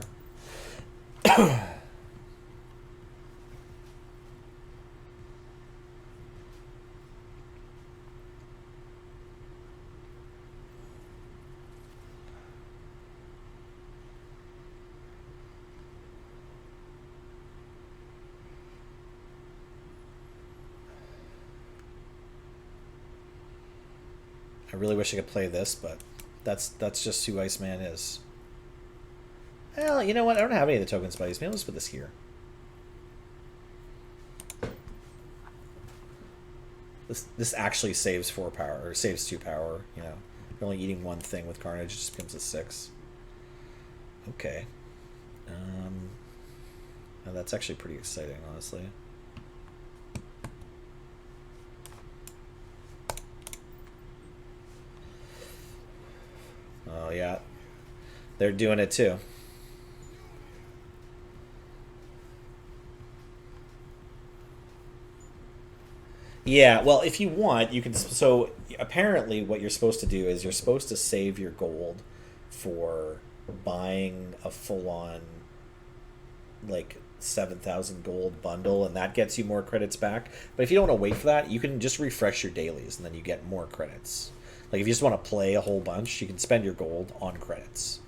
I really wish I could play this, but that's just who Iceman is. Well, you know what? I don't have any of the tokens by Iceman. Let's put this here. This actually saves 4 power, or saves 2 power, you know. You're only eating one thing with Carnage, it just becomes a 6. Okay. Now that's actually pretty exciting, honestly. Oh, yeah. They're doing it too. Yeah, well, if you want, you can. So apparently, what you're supposed to do is you're supposed to save your gold for buying a full-on, like, 7,000 gold bundle, and that gets you more credits back. But if you don't want to wait for that, you can just refresh your dailies, and then you get more credits. Like if you just want to play a whole bunch, you can spend your gold on credits.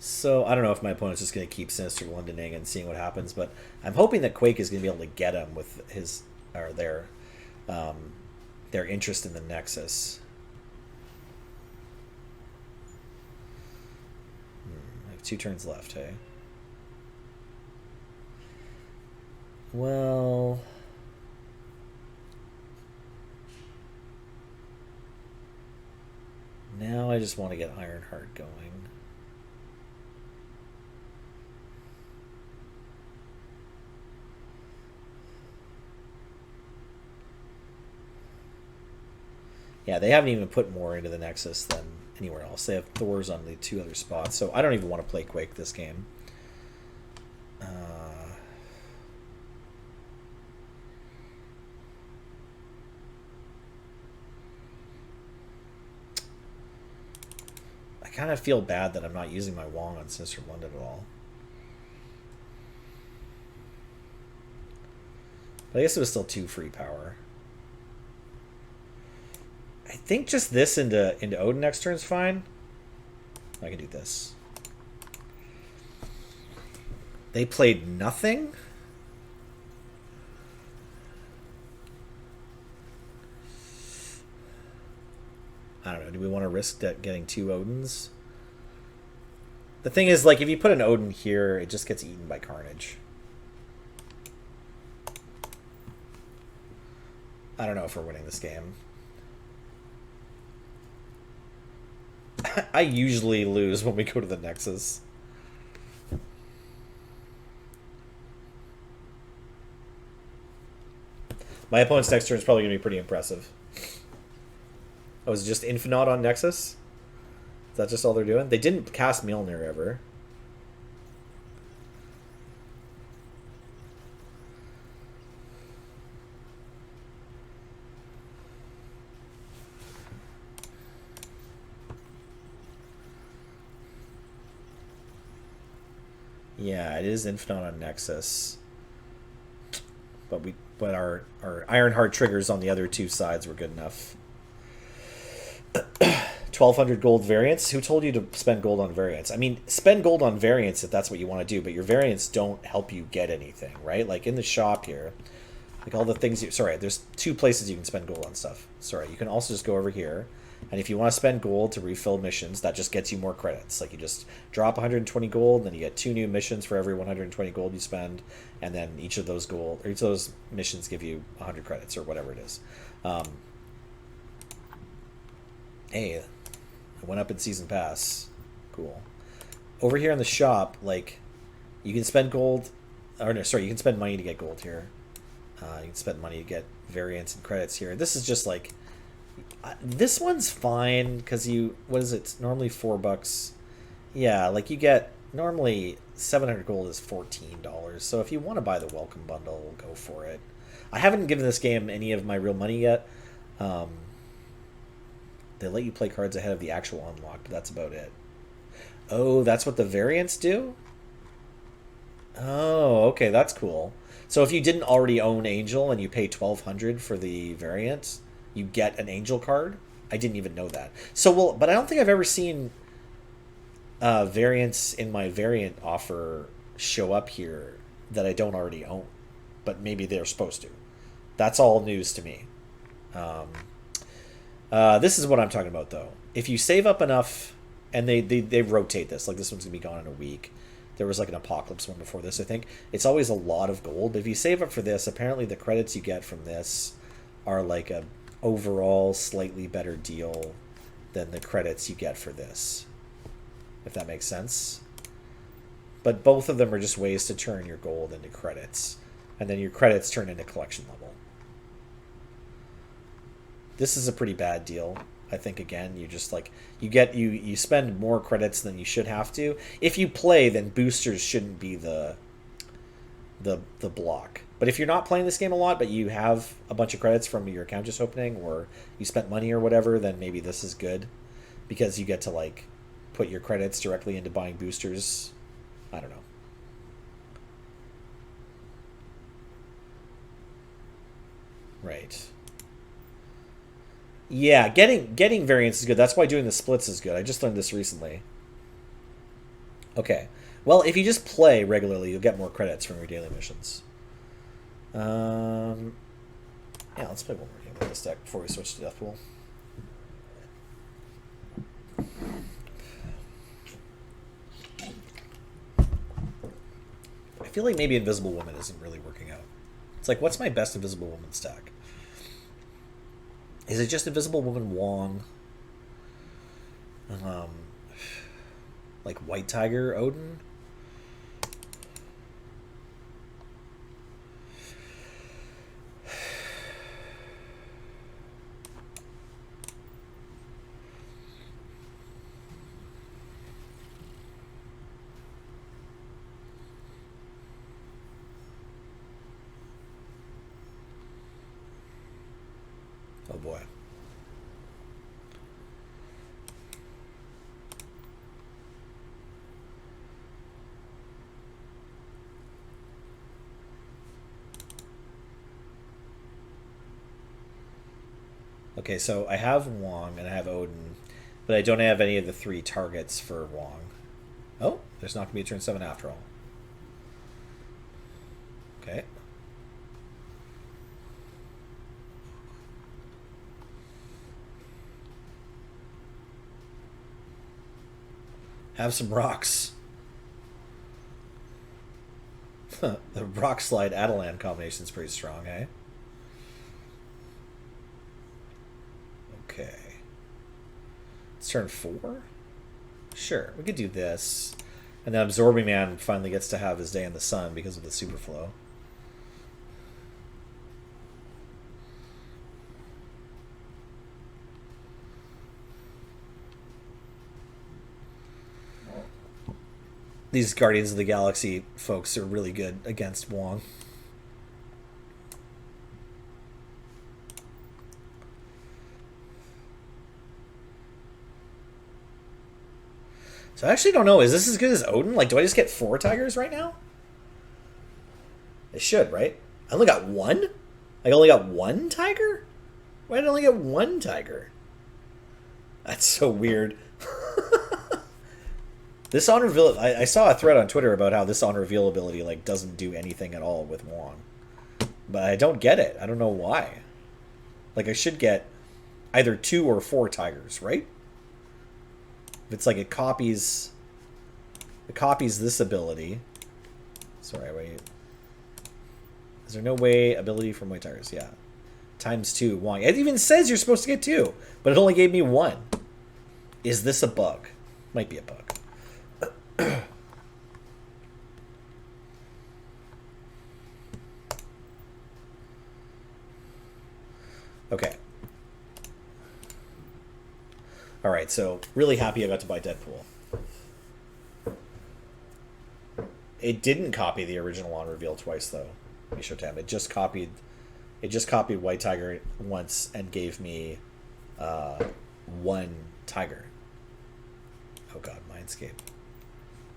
So I don't know if my opponent's just going to keep Sinister Londoning and seeing what happens, but I'm hoping that Quake is going to be able to get him with his or their interest in the Nexus. I have 2 turns left, hey? Well... now I just want to get Ironheart going. Yeah, they haven't even put more into the Nexus than anywhere else. They have Thor's on the 2 other spots, so I don't even want to play Quake this game. I kind of feel bad that I'm not using my Wong on Sinister London at all. But I guess it was still 2 free power. I think just this into Odin next turn is fine. I can do this. They played nothing? I don't know. Do we want to risk getting 2 Odins? The thing is, like, if you put an Odin here, it just gets eaten by Carnage. I don't know if we're winning this game. I usually lose when we go to the Nexus. My opponent's next turn is probably going to be pretty impressive. Oh, is it just Infinite on Nexus? Is that just all they're doing? They didn't cast Mjolnir ever. Yeah, it is Infinite on Nexus. But our Ironheart triggers on the other 2 sides were good enough. 1,200 gold variants? Who told you to spend gold on variants? I mean, spend gold on variants if that's what you want to do, but your variants don't help you get anything, right? Like in the shop here, like all the things you... Sorry, there's 2 places you can spend gold on stuff. Sorry, you can also just go over here, and if you want to spend gold to refill missions, that just gets you more credits. Like you just drop 120 gold, and then you get 2 new missions for every 120 gold you spend, and then each of those missions give you 100 credits or whatever it is. Hey, I went up in Season Pass. Cool. Over here in the shop, like, you can spend gold... Or no, sorry, you can spend money to get gold here. You can spend money to get variants and credits here. This is just, like... this one's fine, because you... What is it? It's normally $4. Yeah, like, you get... Normally, 700 gold is $14. So if you want to buy the welcome bundle, go for it. I haven't given this game any of my real money yet. They let you play cards ahead of the actual unlock, but that's about it. Oh, that's what the variants do? Oh, okay, that's cool. So if you didn't already own Angel and you pay 1,200 for the variant, you get an Angel card? I didn't even know that. So, well, but I don't think I've ever seen variants in my variant offer show up here that I don't already own. But maybe they're supposed to. That's all news to me. This is what I'm talking about, though. If you save up enough, and they rotate this, like this one's going to be gone in a week. There was like an Apocalypse one before this, I think. It's always a lot of gold. But if you save up for this, apparently the credits you get from this are like a overall slightly better deal than the credits you get for this. If that makes sense. But both of them are just ways to turn your gold into credits. And then your credits turn into collection level. This is a pretty bad deal. I think, again, you just like you spend more credits than you should have to. If you play, then boosters shouldn't be the block. But if you're not playing this game a lot, but you have a bunch of credits from your account just opening, or you spent money or whatever, then maybe this is good. because you get to like put your credits directly into buying boosters. I don't know. Right. Yeah, getting variants is good. That's why doing the splits is good. I just learned this recently. Okay. Well, if you just play regularly, you'll get more credits from your daily missions. Yeah, let's play one more game with this deck before we switch to Deathpool. I feel like maybe Invisible Woman isn't really working out. It's like, what's my best Invisible Woman stack? Is it just Invisible Woman Wong? Like White Tiger Odin? Oh boy. Okay, so I have Wong and I have Odin, but I don't have any of the 3 targets for Wong. Oh, there's not going to be a turn 7 after all. Okay. Have some rocks. The rock slide Adelan combination is pretty strong, eh? Okay. It's turn 4? Sure, we could do this. And then Absorbing Man finally gets to have his day in the sun because of the Superflow. These Guardians of the Galaxy folks are really good against Wong. So I actually don't know. Is this as good as Odin? Like, do I just get 4 tigers right now? It should, right? I only got 1? I only got 1 tiger? Why did I only get 1 tiger? That's so weird. This on reveal, I saw a thread on Twitter about how this on reveal ability like doesn't do anything at all with Wong, but I don't get it. I don't know why. Like I should get either 2 or 4 tigers, right? If it's like it copies this ability. Sorry, wait. Is there no way ability from White Tigers? Yeah, ×2 Wong. It even says you're supposed to get 2, but it only gave me 1. Is this a bug? Might be a bug. Okay. Alright, so really happy I got to buy Deadpool. It didn't copy the original on reveal twice though. Showtime. It just copied White Tiger once and gave me 1 tiger. Oh god, Mindscape.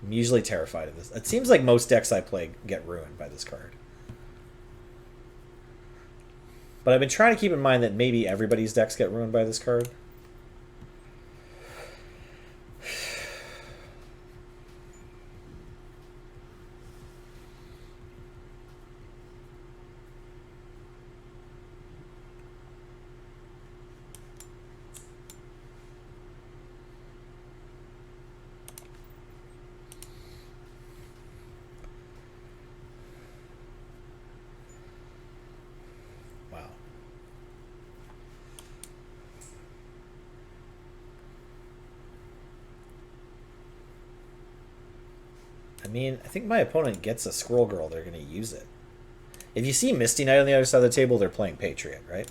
I'm usually terrified of this. It seems like most decks I play get ruined by this card. But I've been trying to keep in mind that maybe everybody's decks get ruined by this card. I mean, I think my opponent gets a Squirrel Girl, they're going to use it. If you see Misty Knight on the other side of the table, they're playing Patriot, right?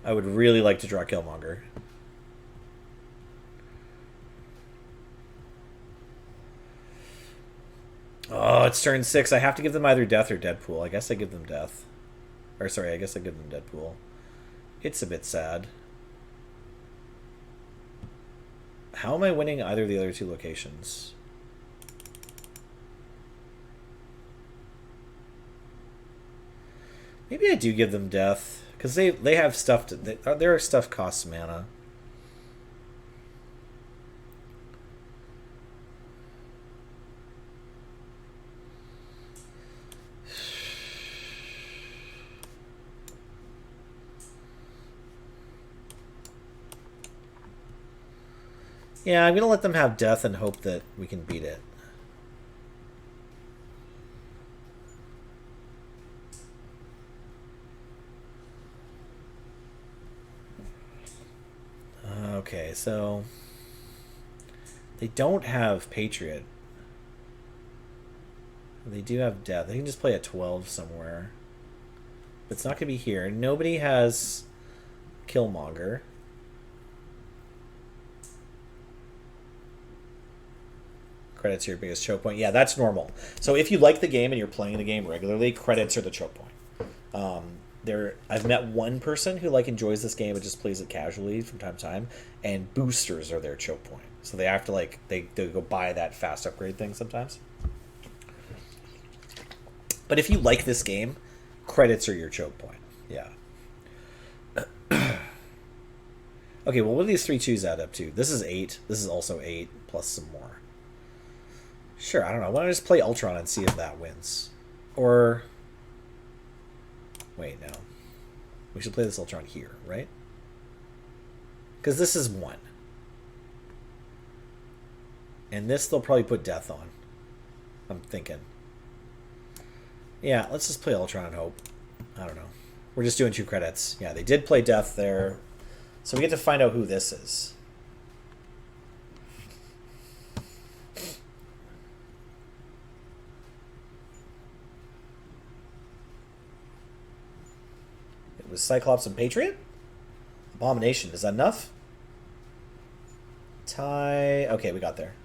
I would really like to draw Killmonger. Oh, it's turn 6. I have to give them either Death or Deadpool. I guess I give them Death. Or, sorry, I guess I give them Deadpool. It's a bit sad. How am I winning either of the other 2 locations? Maybe I do give them Death. Because they have stuff to... their stuff costs mana. Yeah, I'm going to let them have Death and hope that we can beat it. Okay, so... They don't have Patriot. They do have Death. They can just play a 12 somewhere. But it's not going to be here. Nobody has Killmonger. Credits are your biggest choke point. Yeah, that's normal. So if you like the game and you're playing the game regularly, credits are the choke point. I've met one person who enjoys this game and just plays it casually from time to time, and boosters are their choke point. So they have to they go buy that fast upgrade thing sometimes. But if you like this game, credits are your choke point. Yeah. Okay, well, what do these 3/2s add up to? This is 8. This is also 8 plus some more. Sure, I don't know. Why don't I just play Ultron and see if that wins? Or... Wait, no. We should play this Ultron here, right? Because this is 1. And this they'll probably put Death on. I'm thinking. Yeah, let's just play Ultron and hope. I don't know. We're just doing 2 credits. Yeah, they did play Death there. So we get to find out who this is. It was Cyclops and Patriot? Abomination. Is that enough? Tie. Okay, we got there.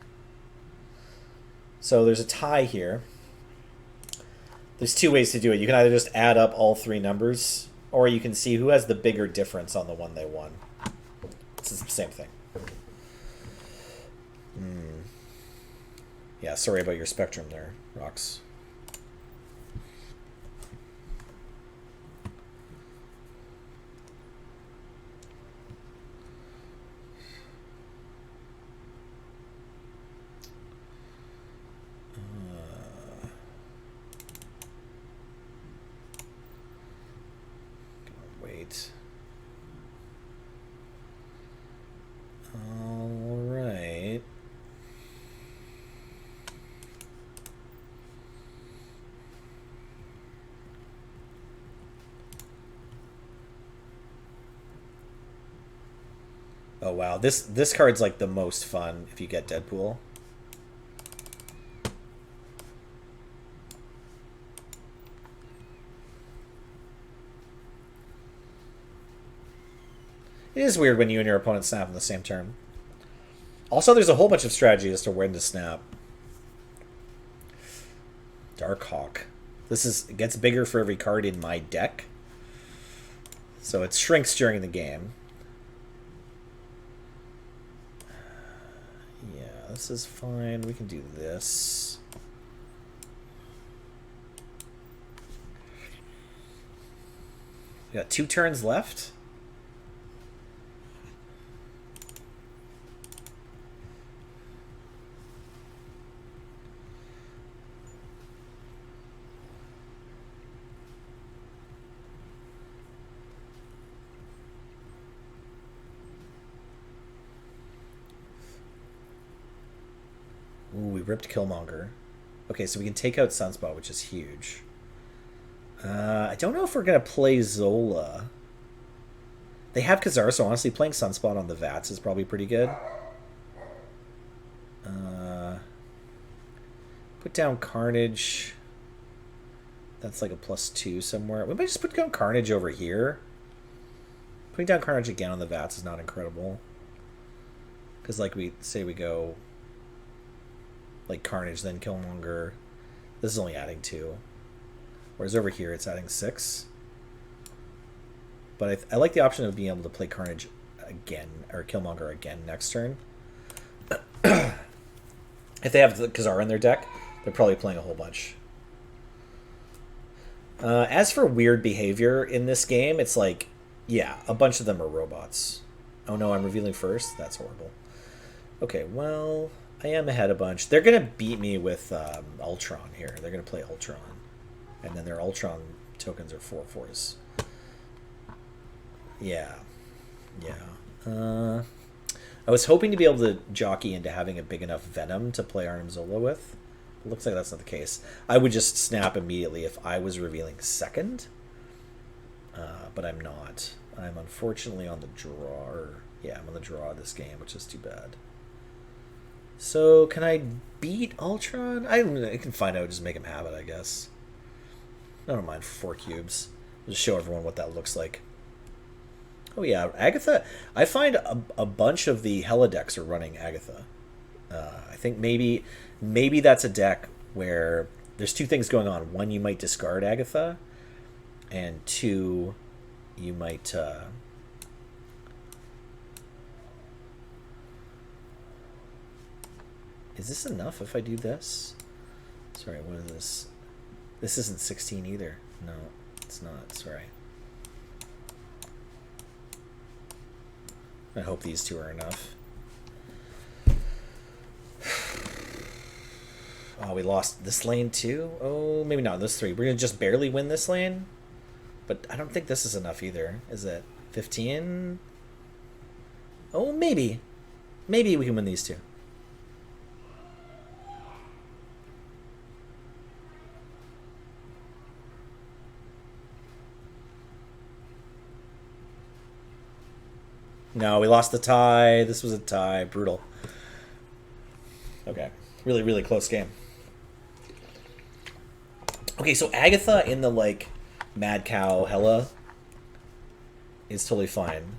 So there's a tie here. There's 2 ways to do it. You can either just add up all 3 numbers, or you can see who has the bigger difference on the one they won. It's the same thing. Yeah, sorry about your spectrum there, Rox. Wait. All right. Oh wow, this card's the most fun if you get Deadpool. It is weird when you and your opponent snap in the same turn. Also, there's a whole bunch of strategy as to when to snap. Darkhawk. It gets bigger for every card in my deck. So it shrinks during the game. Yeah, this is fine. We can do this. We got 2 turns left. Ooh, we ripped Killmonger. Okay, so we can take out Sunspot, which is huge. I don't know if we're going to play Zola. They have Kazar, so honestly, playing Sunspot on the Vats is probably pretty good. Put down Carnage. That's a +2 somewhere. We might just put down Carnage over here. Putting down Carnage again on the Vats is not incredible. Because, we say we go... Carnage, then Killmonger, This is only adding 2. Whereas over here it's adding 6. But I like the option of being able to play Carnage again, or Killmonger again next turn. If they have the Khazar in their deck, they're probably playing a whole bunch. As for weird behavior in this game, it's like, yeah, a bunch of them are robots. Oh no, I'm revealing first? That's horrible. Okay, well, I am ahead a bunch. They're going to beat me with Ultron here. They're going to play Ultron. And then their Ultron tokens are 4/4s. Yeah. Yeah. I was hoping to be able to jockey into having a big enough Venom to play Arnim Zola with. It looks like that's not the case. I would just snap immediately if I was revealing second. But I'm not. I'm unfortunately on the draw. Yeah, I'm on the draw this game, which is too bad. So, can I beat Ultron? I can find out. Just make him have it, I guess. I don't mind for 4 cubes. Just show everyone what that looks like. Oh yeah, Agatha. I find a bunch of the Hela decks are running Agatha. I think maybe that's a deck where there's 2 things going on. 1, you might discard Agatha, and 2, you might is this enough if I do this? Sorry, what is this? This isn't 16 either. No, it's not. Sorry. I hope these 2 are enough. Oh, we lost this lane too? Oh, maybe not this 3. We're going to just barely win this lane? But I don't think this is enough either. Is it 15? Oh, maybe. Maybe we can win these 2. No, we lost the tie. This was a tie. Brutal. Okay. Really, really close game. Okay, so Agatha in the, like, Mad Cow Hela is totally fine.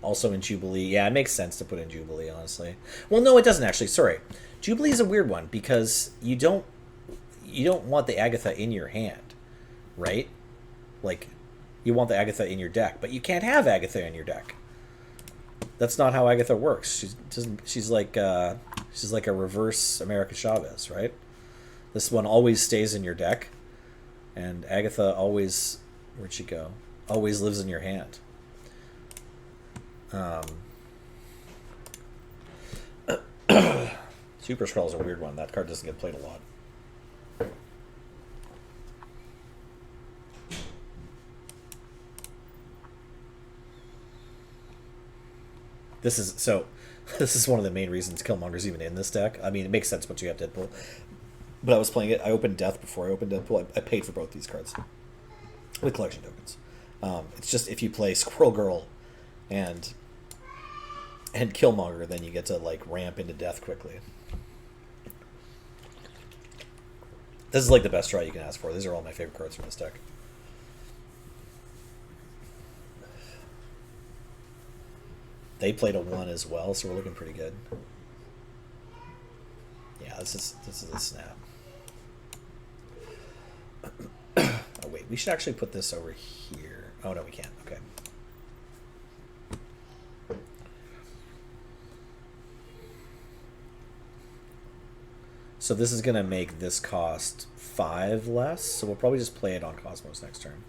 Also in Jubilee. Yeah, it makes sense to put in Jubilee, honestly. Well, no, it doesn't actually. Sorry. Jubilee is a weird one because you don't want the Agatha in your hand, right? Like, you want the Agatha in your deck, but you can't have Agatha in your deck. That's not how Agatha works. She's like a reverse America Chavez, right? This one always stays in your deck, and Agatha always, where'd she go? Always lives in your hand. Super Skrull is a weird one. That card doesn't get played a lot. This is one of the main reasons Killmonger's even in this deck. I mean, it makes sense once you have Deadpool. But I was playing it. I opened Death before I opened Deadpool. I paid for both these cards with collection tokens. It's just if you play Squirrel Girl and Killmonger, then you get to like ramp into Death quickly. This is like the best draw you can ask for. These are all my favorite cards from this deck. They played a 1 as well, so we're looking pretty good. Yeah, this is a snap. Oh wait, we should actually put this over here. Oh no, we can't. Okay. So this is gonna make this cost 5 less. So we'll probably just play it on Cosmos next turn.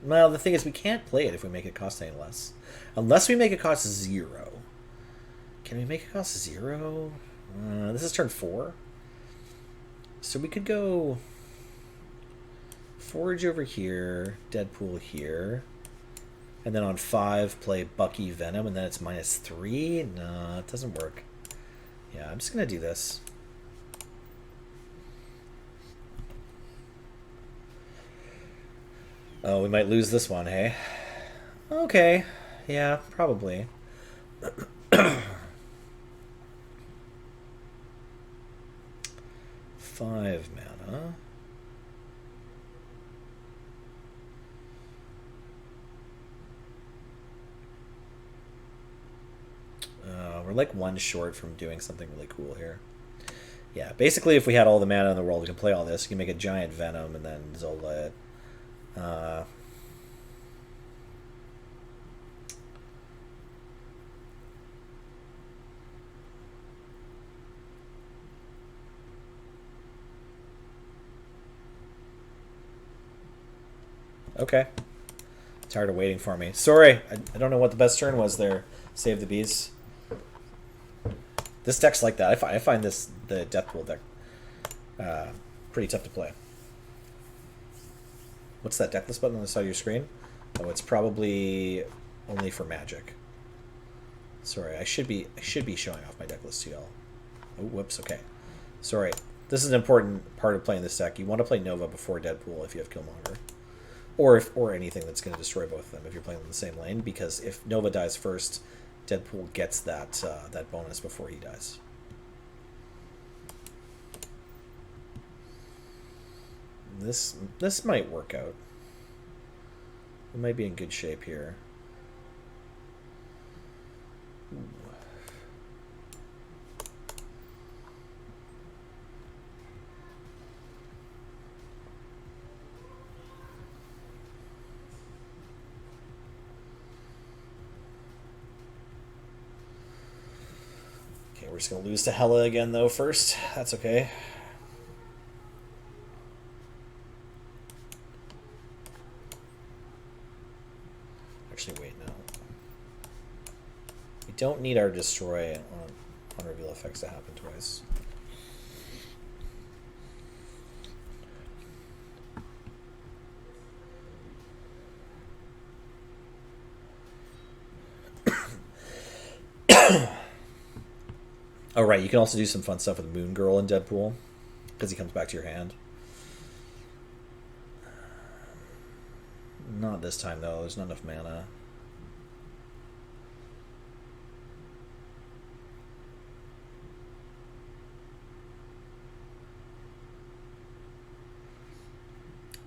Well, the thing is, we can't play it if we make it cost any less. Unless we make it cost 0. Can we make it cost 0? This is turn 4. So we could go Forge over here, Deadpool here, and then on 5 play Bucky Venom, and then it's -3? No, it doesn't work. Yeah, I'm just going to do this. Oh, we might lose this one, hey? Okay. Yeah, probably. 5 mana. We're like one short from doing something really cool here. Yeah, basically if we had all the mana in the world, we can play all this. You can make a giant Venom and then Zola it. Okay. Tired of waiting for me. Sorry, I don't know what the best turn was there. Save the bees. This deck's like that. I find the Deathpool deck pretty tough to play. What's that deck list button on the side of your screen? Oh, it's probably only for Magic. Sorry, I should be showing off my deck list to y'all. Oh, whoops. Okay. Sorry. This is an important part of playing this deck. You want to play Nova before Deadpool if you have Killmonger. Or anything that's going to destroy both of them if you're playing in the same lane, because if Nova dies first, Deadpool gets that bonus before he dies. This might work out. We might be in good shape here. Ooh. We're just going to lose to Hela again, though, first. That's okay. Actually, wait, no. We don't need our Destroy on reveal effects to happen twice. Oh, right, you can also do some fun stuff with Moon Girl and Deadpool, because he comes back to your hand. Not this time, though. There's not enough mana.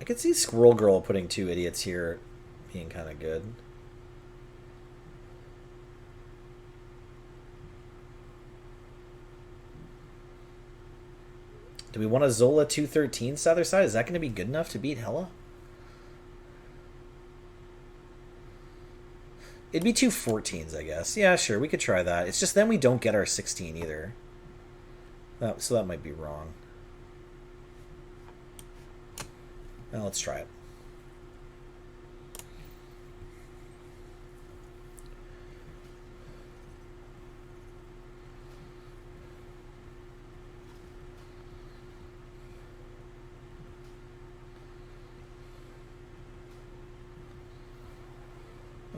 I could see Squirrel Girl putting 2 idiots here being kind of good. Do we want a Zola 2/13 to either side? Is that going to be good enough to beat Hela? It'd be 2/14s, I guess. Yeah, sure, we could try that. It's just then we don't get our 16 either. So that might be wrong. Well, let's try it.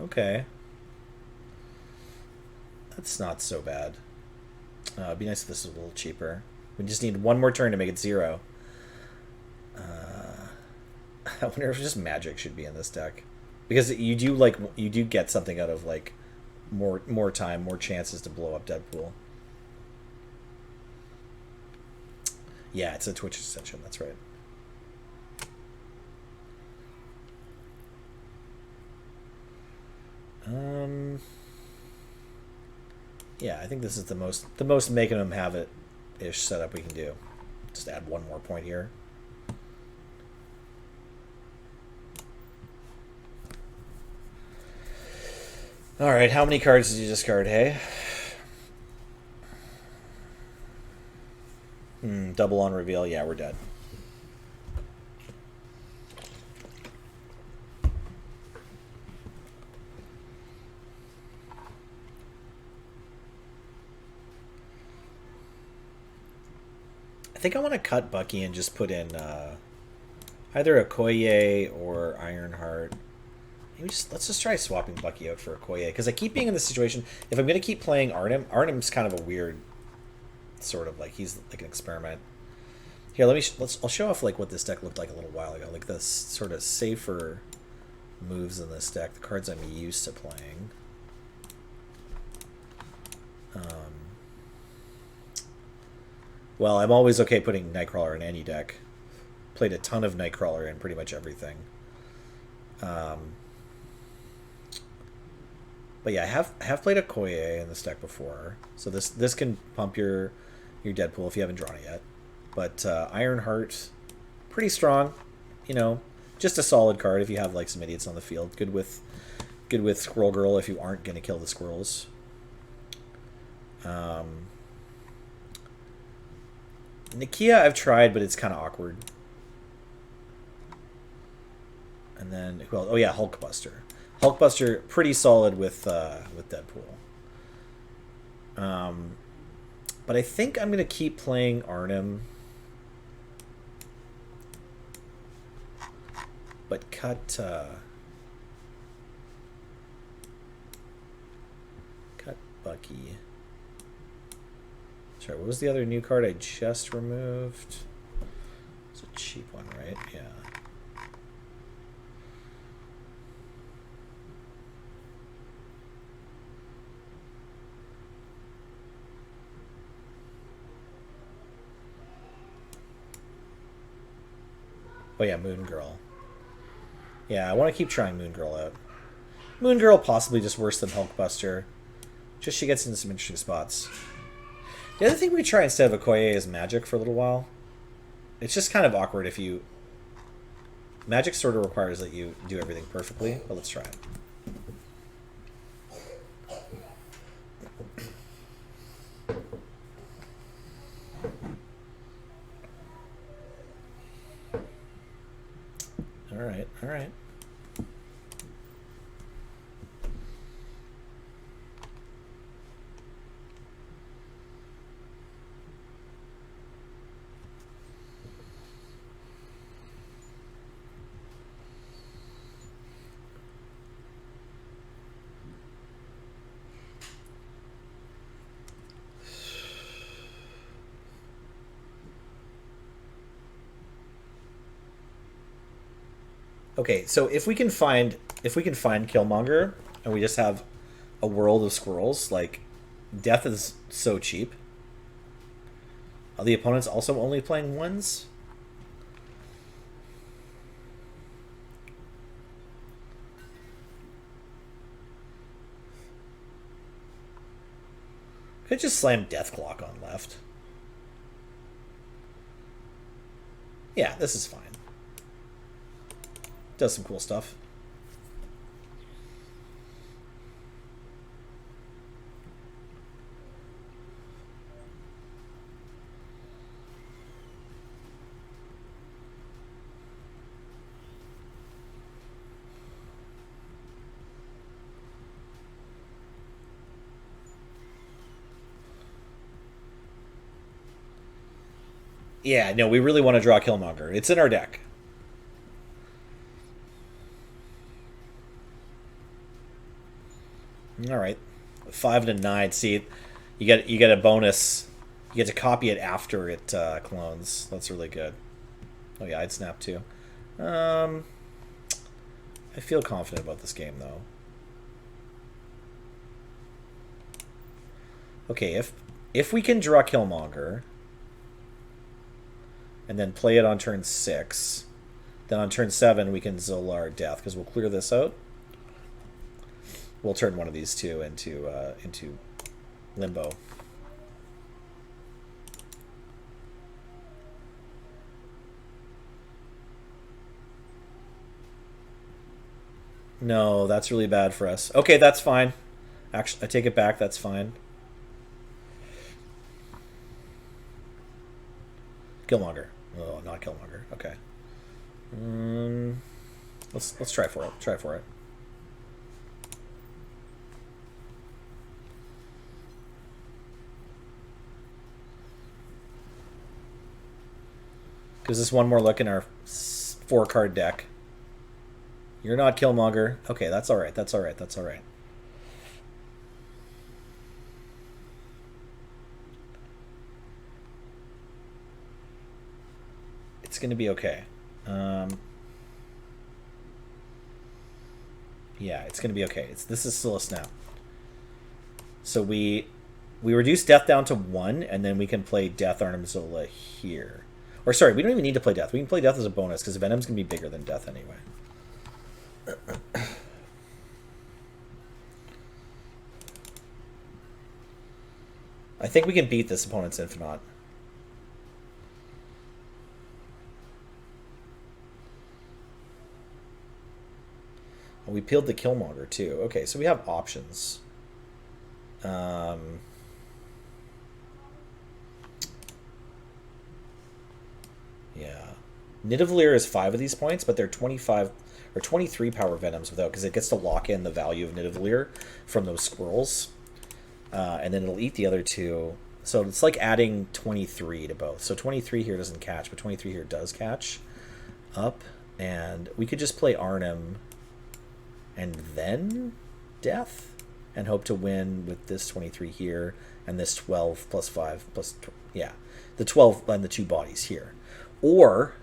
Okay. That's not so bad. It'd be nice if this was a little cheaper. We just need one more turn to make it 0. I wonder if just Magic should be in this deck, because you do get something out of like more time, more chances to blow up Deadpool. Yeah, it's a Twitch extension. That's right. Yeah, I think this is the most making them have it ish setup we can do. Just add one more point here. All right, how many cards did you discard? Hey, double on reveal. Yeah, we're dead. I think I want to cut Bucky and just put in either Okoye or Ironheart. Maybe let's just try swapping Bucky out for Okoye, because I keep being in this situation. If I'm going to keep playing Arnim's kind of a weird sort of like, he's like an experiment. Here, I'll show off like what this deck looked like a little while ago, like the sort of safer moves in this deck, the cards I'm used to playing. Well, I'm always okay putting Nightcrawler in any deck. Played a ton of Nightcrawler in pretty much everything. But yeah, I have played a Koye in this deck before, so this can pump your Deadpool if you haven't drawn it yet. But Ironheart, pretty strong. You know, just a solid card if you have like some idiots on the field. Good with Squirrel Girl if you aren't gonna kill the squirrels. Nikia I've tried, but it's kind of awkward. And then who else? Oh yeah, Hulkbuster. Hulkbuster pretty solid with Deadpool. But I think I'm gonna keep playing Arnim. But cut Bucky. Sorry, what was the other new card I just removed? It's a cheap one, right? Yeah. Oh yeah, Moon Girl. Yeah, I want to keep trying Moon Girl out. Moon Girl possibly just worse than Hulkbuster. Just she gets into some interesting spots. The other thing we try instead of Okoye is Magic for a little while. It's just kind of awkward if you... Magic sort of requires that you do everything perfectly, but let's try it. Alright, alright. Okay, so if we can find Killmonger and we just have a world of squirrels, like death is so cheap. Are the opponents also only playing ones? Could just slam Deathclock on left. Yeah, this is fine. Does some cool stuff. Yeah, no, we really want to draw Killmonger. It's in our deck. All right, 5 to 9. See, you get a bonus. You get to copy it after it clones. That's really good. Oh yeah, I'd snap too. I feel confident about this game though. Okay, if we can draw Killmonger and then play it on turn 6, then on turn 7 we can Zolar Death because we'll clear this out. We'll turn one of these two into Limbo. No, that's really bad for us. Okay, that's fine. Actually, I take it back. That's fine. Killmonger. Oh, not Killmonger. Okay. Let's try for it. Try for it. Gives us one more look in our 4-card deck. You're not Killmonger. Okay, that's all right. That's all right. That's all right. It's going to be okay. Yeah, it's going to be okay. This is still a snap. So we We reduce death down to 1, and then we can play Death Arnim Zola here. Or sorry, we don't even need to play Death. We can play Death as a bonus, because Venom's going to be bigger than Death anyway. I think we can beat this opponent's Infinite. We peeled the Killmonger, too. Okay, so we have options. Yeah. Nidavellir is 5 of these points, but they're 25 or 23 power Venoms without, because it gets to lock in the value of Nidavellir from those squirrels. And then it'll eat the other 2. So it's like adding 23 to both. So 23 here doesn't catch, but 23 here does catch up. And we could just play Arnim and then Death and hope to win with this 23 here and this 12 plus 5 plus, yeah, the 12 and the 2 bodies here. Or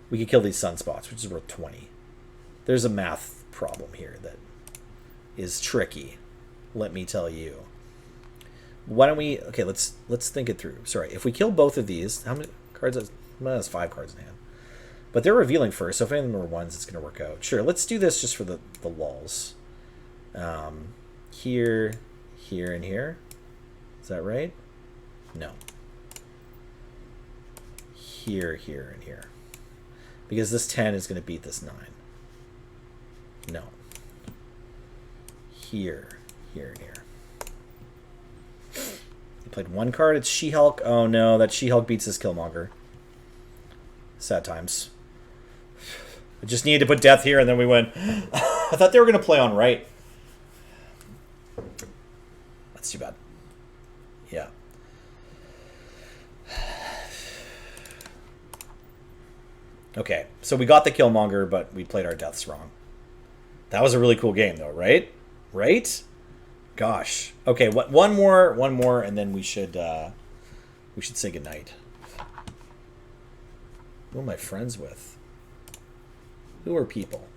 we could kill these sunspots, which is worth 20. There's a math problem here that is tricky, let me tell you. Why don't we... Okay, let's think it through. Sorry, if we kill both of these... How many cards... That's 5 cards in hand. But they're revealing first, so if any of them are 1s, it's going to work out. Sure, let's do this just for the lulz. Here, here, and here. Is that right? No. Here, here, and here. Because this 10 is going to beat this 9. No. Here, here, and here. You played 1 card. It's She-Hulk. Oh no, that She-Hulk beats this Killmonger. Sad times. I just needed to put Death here, and then we went. I thought they were going to play on right. That's too bad. Yeah. Okay, so we got the Killmonger, but we played our deaths wrong. That was a really cool game, though, right? Right? Gosh. Okay, one more, and then we should say goodnight. Who am I friends with? Who are people?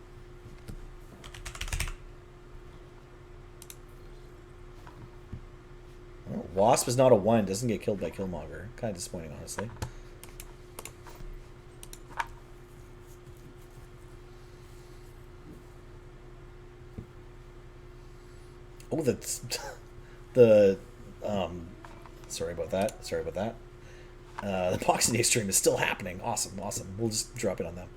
Well, Wasp is not a 1. Doesn't get killed by Killmonger. Kind of disappointing, honestly. Oh, that's the sorry about that. Sorry about that. The Boxing Day stream is still happening. Awesome, awesome. We'll just drop it on them.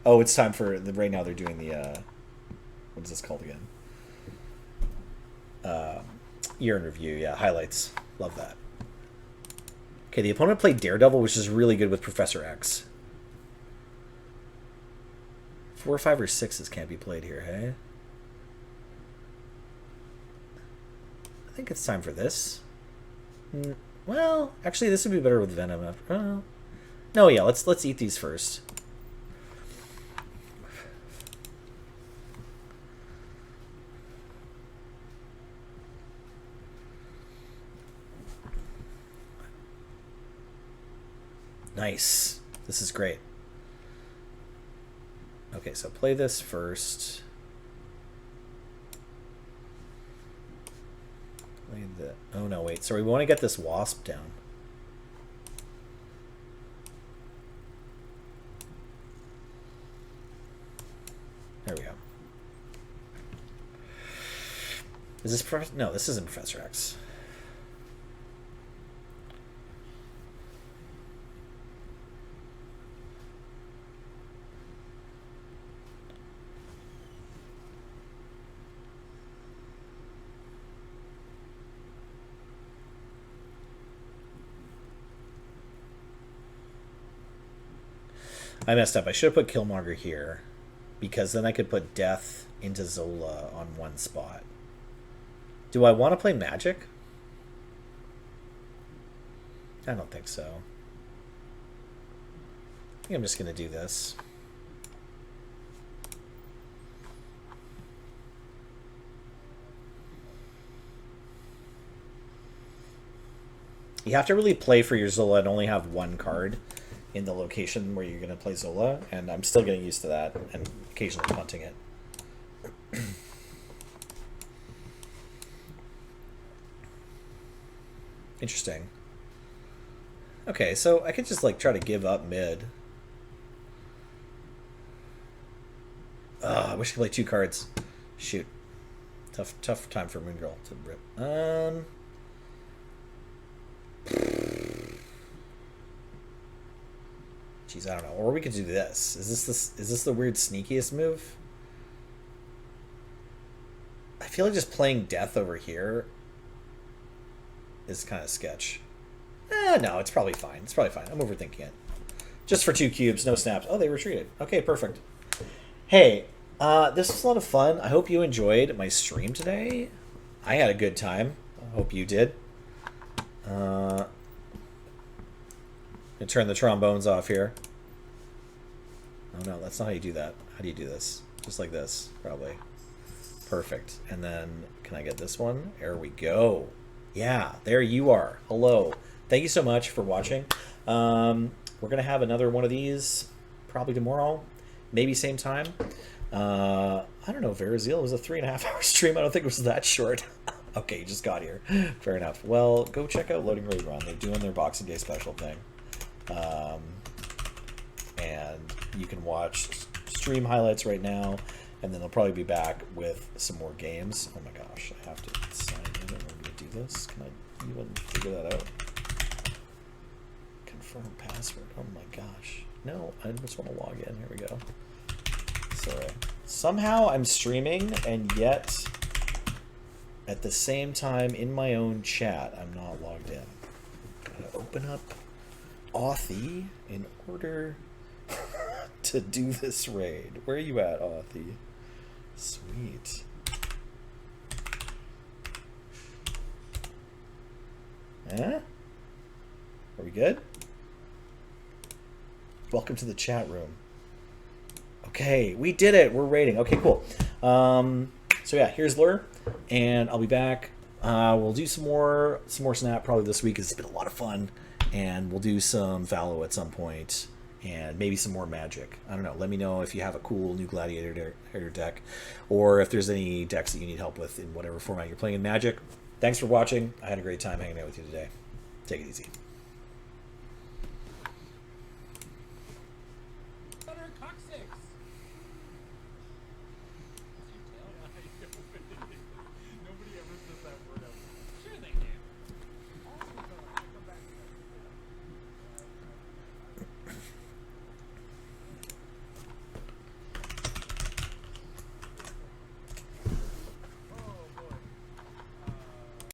Oh, it's time for the. Right now they're doing the. What is this called again? Year in review. Yeah, highlights. Love that. Okay, the opponent played Daredevil, which is really good with Professor X. 4, 5, or 6s can't be played here, hey? I think it's time for this. Well, actually, this would be better with Venom. After. Oh. No, yeah, let's eat these first. Nice. This is great. Okay, so play this first. Play the... Oh, no, wait. So we want to get this Wasp down. There we go. Is this... No, this isn't Professor X. I messed up. I should have put Killmonger here, because then I could put Death into Zola on one spot. Do I want to play Magic? I don't think so. I think I'm just going to do this. You have to really play for your Zola and only have 1 card. in the location where you're going to play Zola, and I'm still getting used to that and occasionally punting it. Interesting. Okay, so I could just like try to give up mid. I wish I could play 2 cards. Shoot. Tough time for Moon Girl to rip. Jeez, I don't know. Or we could do this. Is this the weird sneakiest move? I feel like just playing death over here is kind of sketch. No, it's probably fine. It's probably fine. I'm overthinking it. Just for 2 cubes, no snaps. Oh, they retreated. Okay, perfect. Hey, this was a lot of fun. I hope you enjoyed my stream today. I had a good time. I hope you did. Gonna turn the trombones off here. Oh no, that's not how you do that. How do you do this? Just like this, probably. Perfect. And then, can I get this one? There we go. Yeah, there you are. Hello. Thank you so much for watching. We're going to have another one of these probably tomorrow. Maybe same time. I don't know, Verazil was a 3.5 hour stream. I don't think it was that short. Okay, you just got here. Fair enough. Well, go check out Loading Rerun. They're doing their Boxing Day special thing. And you can watch stream highlights right now. And then they'll probably be back with some more games. Oh my gosh, I have to sign in in order to do this. Can I even figure that out? Confirm password. Oh my gosh. No, I just want to log in. Here we go. Sorry. Somehow I'm streaming, and yet at the same time in my own chat, I'm not logged in. Gotta open up Authy in order to do this raid. Where are you at, Authy? Sweet. Huh? Are we good? Welcome to the chat room. Okay, we did it. We're raiding. Okay, cool. So yeah, here's Lure, and I'll be back. We'll do some more Snap probably this week. It's been a lot of fun, and we'll do some Valo at some point, and maybe some more Magic. I don't know. Let me know if you have a cool new Gladiator deck, or if there's any decks that you need help with in whatever format you're playing in Magic. Thanks for watching. I had a great time hanging out with you today. Take it easy.